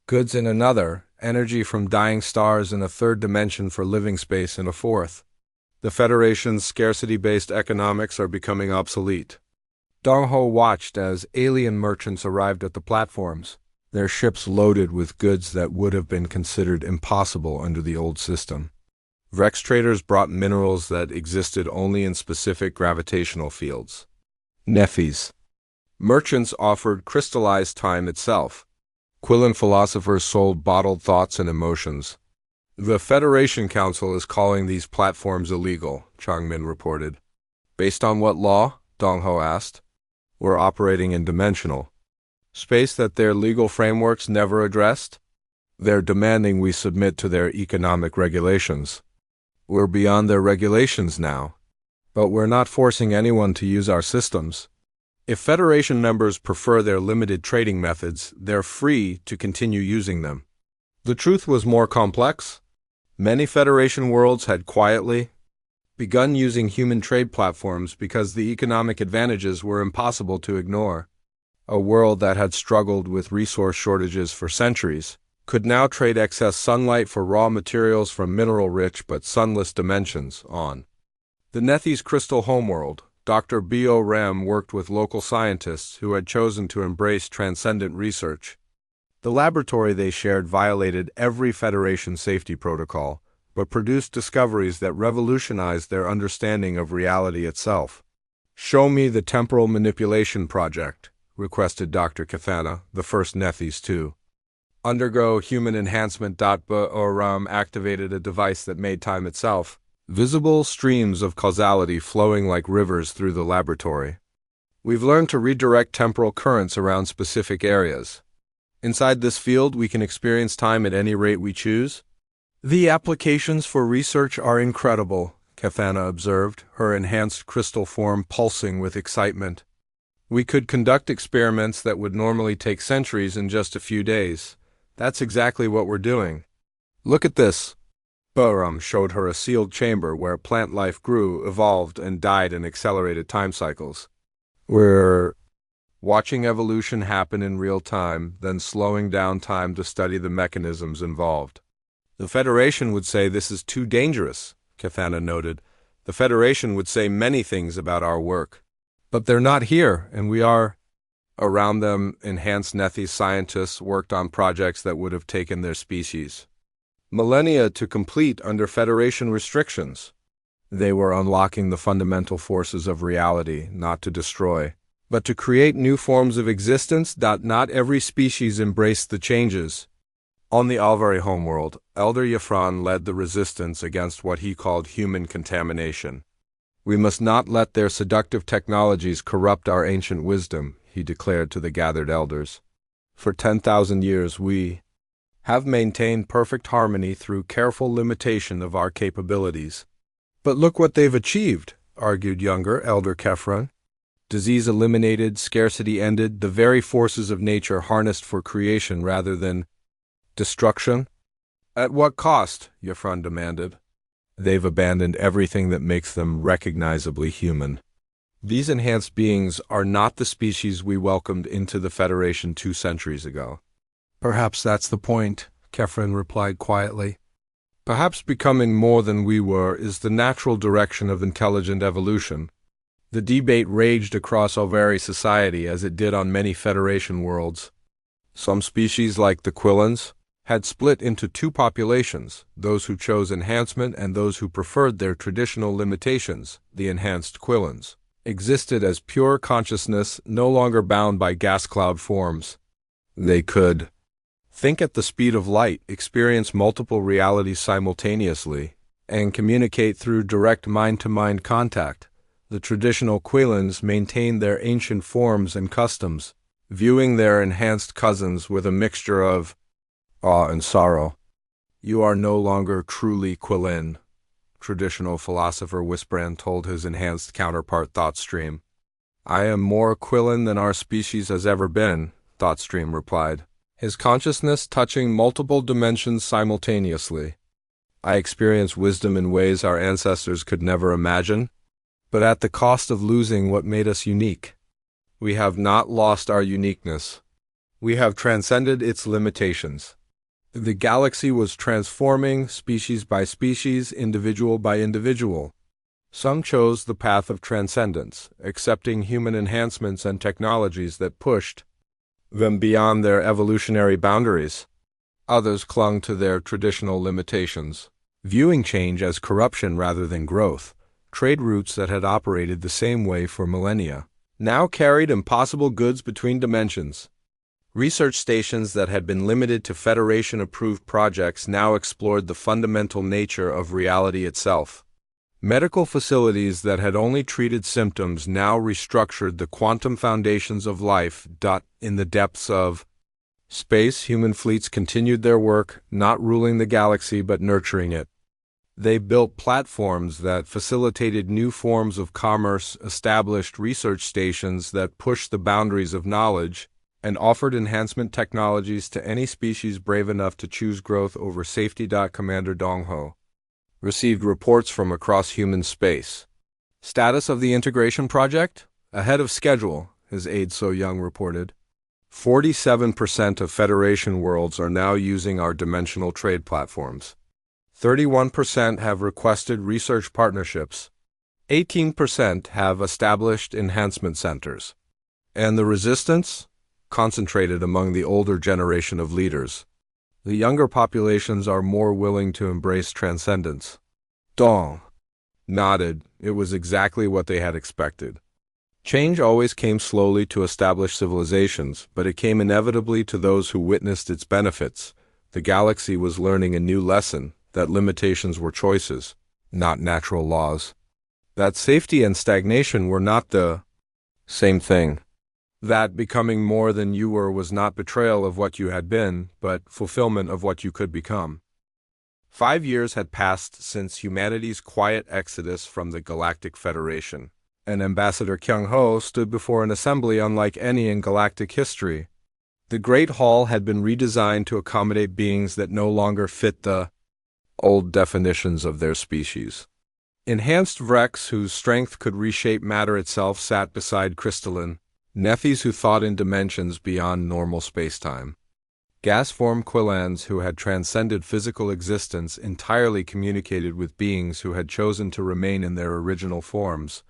Speaker 1: goods in another, energy from dying stars in a third dimension for living space in a fourth. The Federation's scarcity-based economics are becoming obsolete. Dongho watched as alien merchants arrived at the platforms, their ships loaded with goods that would have been considered impossible under the old system. Vrex traders brought minerals that existed only in specific gravitational fields. Nephis. Merchants offered crystallized time itself. Quillan philosophers sold bottled thoughts and emotions. The Federation Council is calling these platforms illegal, Changmin reported. Based on what law? Dongho asked. We're operating in dimensional space that their legal frameworks never addressed. They're demanding we submit to their economic regulations. We're beyond their regulations now. But we're not forcing anyone to use our systems. If Federation members prefer their limited trading methods, they're free to continue using them. The truth was more complex. Many Federation worlds had quietly begun using human trade platforms because the economic advantages were impossible to ignore. A world that had struggled with resource shortages for centuries could now trade excess sunlight for raw materials from mineral-rich but sunless dimensions on. The Nethi's crystal homeworld, Dr. B.O. Rem worked with local scientists who had chosen to embrace transcendent research. The laboratory they shared violated every Federation safety protocol, but produced discoveries that revolutionized their understanding of reality itself. Show me the temporal manipulation project, requested Dr. Cathana, the first Nethys too. Undergo human enhancement. Boram activated a device that made time itself. Visible streams of causality flowing like rivers through the laboratory. We've learned to redirect temporal currents around specific areas. Inside this field, we can experience time at any rate we choose. The applications for research are incredible, Cathana observed, her enhanced crystal form pulsing with excitement. We could conduct experiments that would normally take centuries in just a few days. That's exactly what we're doing. Look at this. Boram showed her a sealed chamber where plant life grew, evolved, and died in accelerated time cycles. We're watching evolution happen in real time, then slowing down time to study the mechanisms involved. The Federation would say this is too dangerous, Cathana noted. The Federation would say many things about our work. But they're not here, and we are. Around them, enhanced Nethys scientists worked on projects that would have taken their species millennia to complete under Federation restrictions. They were unlocking the fundamental forces of reality, not to destroy, but to create new forms of existence. Not every species embraced the changes. On the Alvari homeworld, Elder Yafran led the resistance against what he called human contamination. We must not let their seductive technologies corrupt our ancient wisdom, he declared to the gathered elders. For 10,000 years we have maintained perfect harmony through careful limitation of our capabilities. But look what they've achieved, argued younger Elder Kefran. Disease eliminated, scarcity ended, the very forces of nature harnessed for creation rather than destruction. At what cost? Yafran demanded. They've abandoned everything that makes them recognizably human. These enhanced beings are not the species we welcomed into the Federation 2 centuries ago. Perhaps that's the point, Kefren replied quietly. Perhaps becoming more than we were is the natural direction of intelligent evolution. The debate raged across Alvari society as it did on many Federation worlds. Some species, like the Quillans, had split into two populations, those who chose enhancement and those who preferred their traditional limitations. The enhanced Quillans existed as pure consciousness, no longer bound by gas cloud forms. They could think at the speed of light, experience multiple realities simultaneously, and communicate through direct mind-to-mind contact. The traditional Quillans maintained their ancient forms and customs, viewing their enhanced cousins with a mixture of awe and sorrow. You are no longer truly Quillin, traditional philosopher Wisbrand told his enhanced counterpart Thoughtstream. I am more Quillin than our species has ever been, Thoughtstream replied, his consciousness touching multiple dimensions simultaneously. I experience wisdom in ways our ancestors could never imagine, but at the cost of losing what made us unique. We have not lost our uniqueness. We have transcended its limitations. The galaxy was transforming species by species, individual by individual. Some chose the path of transcendence, accepting human enhancements and technologies that pushed them beyond their evolutionary boundaries. Others clung to their traditional limitations, viewing change as corruption rather than growth. Trade routes that had operated the same way for millennia now carried impossible goods between dimensions. Research stations that had been limited to Federation-approved projects now explored the fundamental nature of reality itself. Medical facilities that had only treated symptoms now restructured the quantum foundations of life. In the depths of space, human fleets continued their work, not ruling the galaxy but nurturing it. They built platforms that facilitated new forms of commerce, established research stations that pushed the boundaries of knowledge, and offered enhancement technologies to any species brave enough to choose growth over safety. Commander Dongho received reports from across human space. Status of the integration project? Ahead of schedule, his aide So Young reported. 47% of Federation worlds are now using our dimensional trade platforms. 31% have requested research partnerships. 18% have established enhancement centers. And the resistance? Concentrated among the older generation of leaders. The younger populations are more willing to embrace transcendence. Dong nodded. It was exactly what they had expected. Change always came slowly to established civilizations, but it came inevitably to those who witnessed its benefits. The galaxy was learning a new lesson, that limitations were choices, not natural laws. That safety and stagnation were not the same thing. That becoming more than you were was not betrayal of what you had been, but fulfillment of what you could become. 5 years had passed since humanity's quiet exodus from the Galactic Federation, and Ambassador Kyung-ho stood before an assembly unlike any in galactic history. The Great Hall had been redesigned to accommodate beings that no longer fit the old definitions of their species. Enhanced Vrex, whose strength could reshape matter itself, sat beside crystalline Nethys, who thought in dimensions beyond normal spacetime. Gas-form Quillans, who had transcended physical existence, entirely communicated with beings who had chosen to remain in their original forms.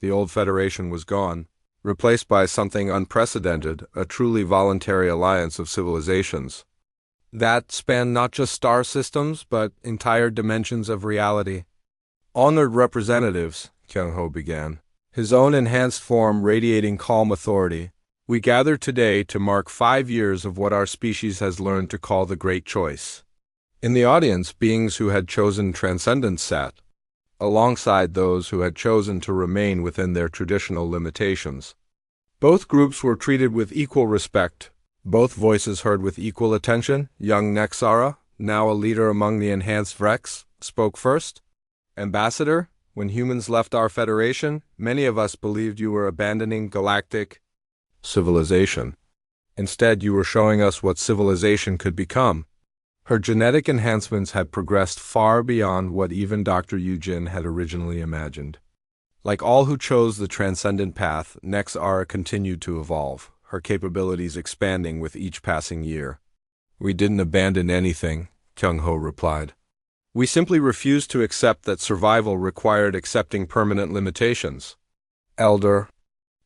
Speaker 1: The old Federation was gone, replaced by something unprecedented, a truly voluntary alliance of civilizations. That spanned not just star systems, but entire dimensions of reality. Honored representatives, Kyung-ho began, his own enhanced form radiating calm authority, we gather today to mark 5 years of what our species has learned to call the Great Choice. In the audience, beings who had chosen transcendence sat, alongside those who had chosen to remain within their traditional limitations. Both groups were treated with equal respect, both voices heard with equal attention. Young Nexara, now a leader among the enhanced Vrex, spoke first. Ambassador, when humans left our Federation, many of us believed you were abandoning galactic civilization. Instead, you were showing us what civilization could become. Her genetic enhancements had progressed far beyond what even Dr. Yujin had originally imagined. Like all who chose the transcendent path, Nexara continued to evolve, her capabilities expanding with each passing year. We didn't abandon anything, Kyung-ho replied. We simply refused to accept that survival required accepting permanent limitations. Elder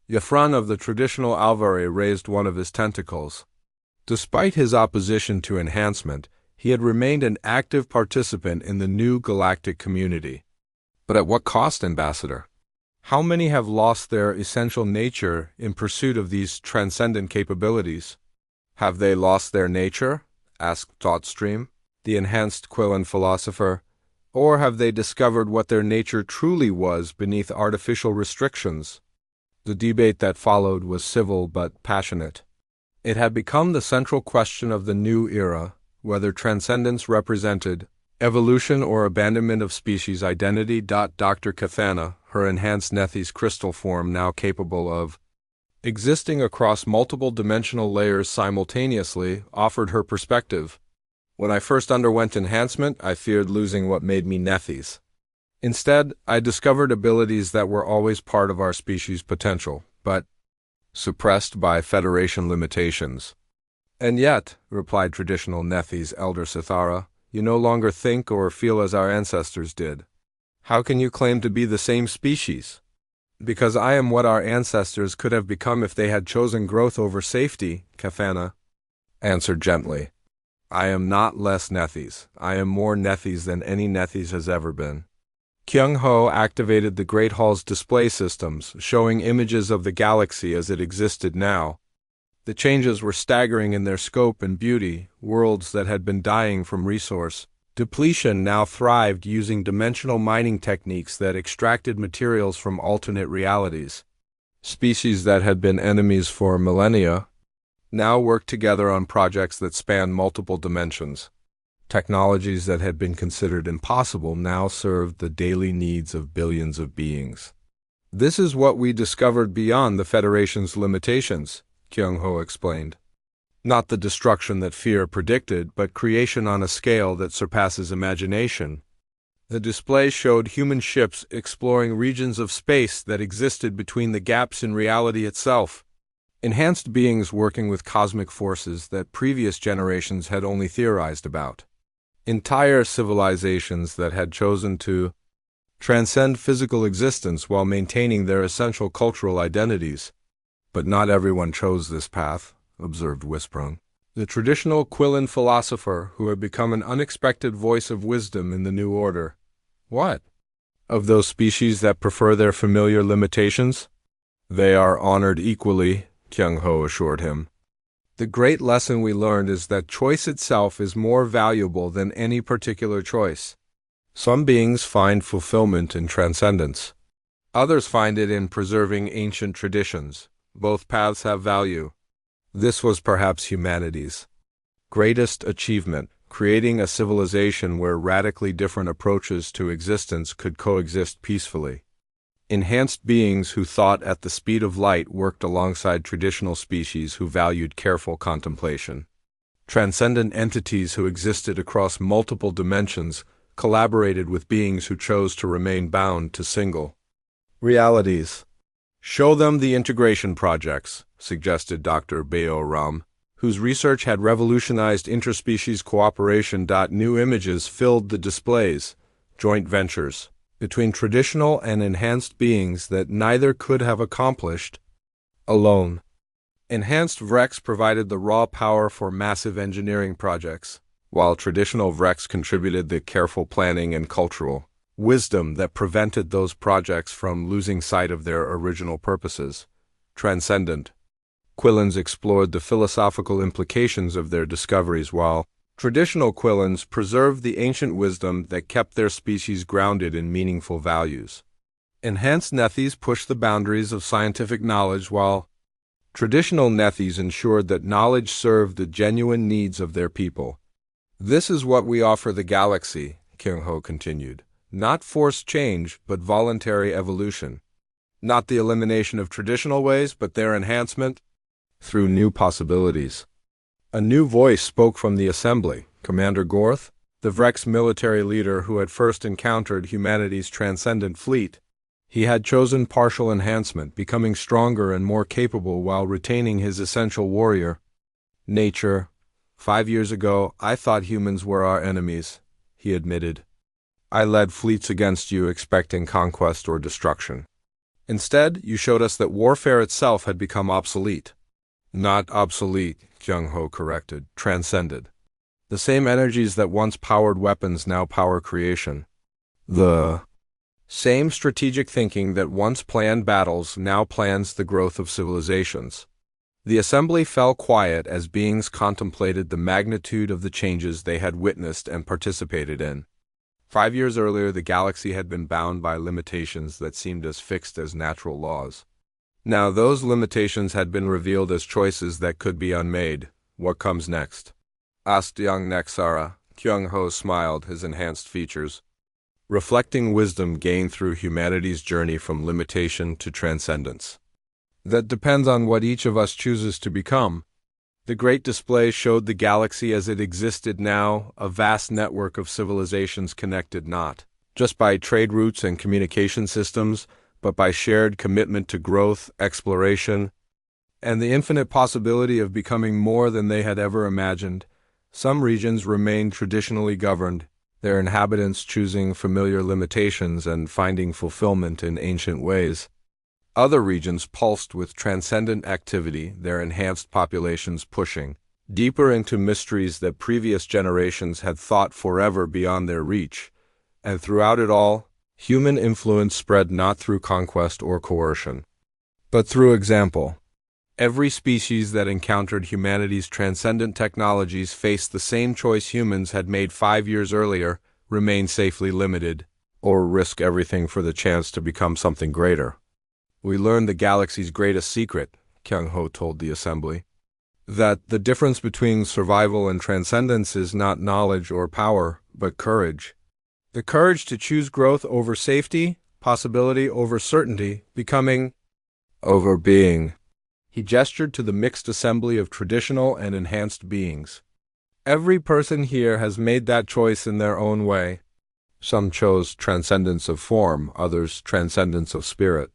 Speaker 1: Yafran of the traditional Alvari raised one of his tentacles. Despite his opposition to enhancement, he had remained an active participant in the new galactic community. But at what cost, Ambassador? How many have lost their essential nature in pursuit of these transcendent capabilities? Have they lost their nature? Asked Thoughtstream, the enhanced Quillan philosopher. Or have they discovered what their nature truly was beneath artificial restrictions? The debate that followed was civil but passionate. It had become the central question of the new era, whether transcendence represented evolution or abandonment of species identity. Dr. Kathana, her enhanced Nethys crystal form now capable of existing across multiple dimensional layers simultaneously, offered her perspective. When I first underwent enhancement, I feared losing what made me Nethys. Instead, I discovered abilities that were always part of our species' potential, but suppressed by Federation limitations. And yet, replied traditional Nethys Elder Sithara, you no longer think or feel as our ancestors did. How can you claim to be the same species? Because I am what our ancestors could have become if they had chosen growth over safety, Kafana answered gently. I am not less Nethys. I am more Nethys than any Nethys has ever been. Kyung-ho activated the Great Hall's display systems, showing images of the galaxy as it existed now. The changes were staggering in their scope and beauty. Worlds that had been dying from resource depletion now thrived using dimensional mining techniques that extracted materials from alternate realities. Species that had been enemies for millennia now worked together on projects that spanned multiple dimensions. Technologies that had been considered impossible now served the daily needs of billions of beings. This is what we discovered beyond the Federation's limitations, Kyung-ho explained. Not the destruction that fear predicted, but creation on a scale that surpasses imagination. The display showed human ships exploring regions of space that existed between the gaps in reality itself. Enhanced beings working with cosmic forces that previous generations had only theorized about. Entire civilizations that had chosen to transcend physical existence while maintaining their essential cultural identities. But not everyone chose this path, observed Wisprung, the traditional Quillan philosopher who had become an unexpected voice of wisdom in the new order. What? Of those species that prefer their familiar limitations? They are honored equally, Kyung-ho assured him. The great lesson we learned is that choice itself is more valuable than any particular choice. Some beings find fulfillment in transcendence. Others find it in preserving ancient traditions. Both paths have value. This was perhaps humanity's greatest achievement, creating a civilization where radically different approaches to existence could coexist peacefully. Enhanced beings who thought at the speed of light worked alongside traditional species who valued careful contemplation. Transcendent entities who existed across multiple dimensions collaborated with beings who chose to remain bound to single realities. Show them the integration projects, suggested Dr. Bayo Ram, whose research had revolutionized interspecies cooperation. New images filled the displays, joint ventures between traditional and enhanced beings that neither could have accomplished alone. Enhanced Vrex provided the raw power for massive engineering projects, while traditional Vrex contributed the careful planning and cultural wisdom that prevented those projects from losing sight of their original purposes. Transcendent Quillans explored the philosophical implications of their discoveries, while traditional Quillans preserved the ancient wisdom that kept their species grounded in meaningful values. Enhanced Nethys pushed the boundaries of scientific knowledge, while traditional Nethys ensured that knowledge served the genuine needs of their people. This is what we offer the galaxy, Kyung-ho continued. Not forced change, but voluntary evolution. Not the elimination of traditional ways, but their enhancement through new possibilities. A new voice spoke from the assembly. Commander Gorth, the Vrex military leader who had first encountered humanity's transcendent fleet. He had chosen partial enhancement, becoming stronger and more capable while retaining his essential warrior nature. 5 years ago, I thought humans were our enemies, he admitted. I led fleets against you expecting conquest or destruction. Instead, you showed us that warfare itself had become obsolete. Not obsolete, Kyung-ho corrected, transcended. The same energies that once powered weapons now power creation. The same strategic thinking that once planned battles now plans the growth of civilizations. The assembly fell quiet as beings contemplated the magnitude of the changes they had witnessed and participated in. 5 years earlier, the galaxy had been bound by limitations that seemed as fixed as natural laws. Now those limitations had been revealed as choices that could be unmade. What comes next? Asked young Nexara. Kyung-ho smiled, his enhanced features reflecting wisdom gained through humanity's journey from limitation to transcendence. That depends on what each of us chooses to become. The great display showed the galaxy as it existed now, a vast network of civilizations connected not just by trade routes and communication systems, but by shared commitment to growth, exploration, and the infinite possibility of becoming more than they had ever imagined. Some regions remained traditionally governed, their inhabitants choosing familiar limitations and finding fulfillment in ancient ways. Other regions pulsed with transcendent activity, their enhanced populations pushing deeper into mysteries that previous generations had thought forever beyond their reach. And throughout it all, human influence spread not through conquest or coercion, but through example. Every species that encountered humanity's transcendent technologies faced the same choice humans had made 5 years earlier: remain safely limited, or risk everything for the chance to become something greater. We learned the galaxy's greatest secret, Kyung-ho told the assembly, that the difference between survival and transcendence is not knowledge or power, but courage. The courage to choose growth over safety, possibility over certainty, becoming over being. He gestured to the mixed assembly of traditional and enhanced beings. Every person here has made that choice in their own way. Some chose transcendence of form, others transcendence of spirit.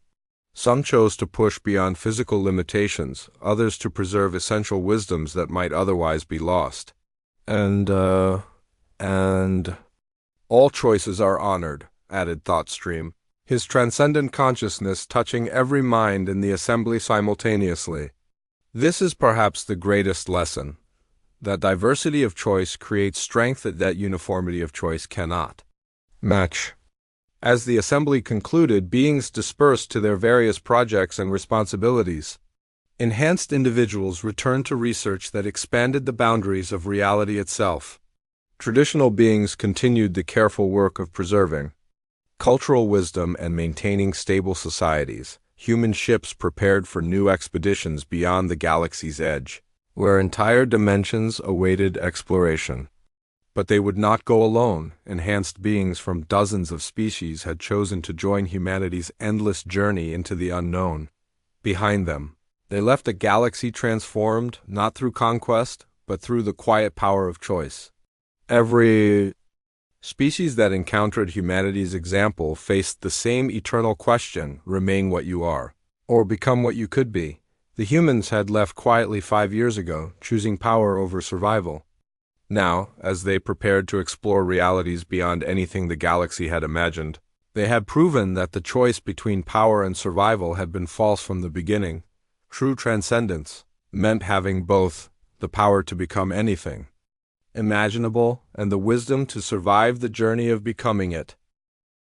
Speaker 1: Some chose to push beyond physical limitations, others to preserve essential wisdoms that might otherwise be lost. And all choices are honored, added Thoughtstream, his transcendent consciousness touching every mind in the assembly simultaneously. This is perhaps the greatest lesson, that diversity of choice creates strength that uniformity of choice cannot match. As the assembly concluded, beings dispersed to their various projects and responsibilities. Enhanced individuals returned to research that expanded the boundaries of reality itself. Traditional beings continued the careful work of preserving cultural wisdom and maintaining stable societies. Human ships prepared for new expeditions beyond the galaxy's edge, where entire dimensions awaited exploration. But they would not go alone. Enhanced beings from dozens of species had chosen to join humanity's endless journey into the unknown. Behind them, they left a galaxy transformed not through conquest, but through the quiet power of choice. Every species that encountered humanity's example faced the same eternal question: remain what you are, or become what you could be. The humans had left quietly 5 years ago, choosing power over survival. Now, as they prepared to explore realities beyond anything the galaxy had imagined, they had proven that the choice between power and survival had been false from the beginning. True transcendence meant having both: the power to become anything imaginable and the wisdom to survive the journey of becoming it.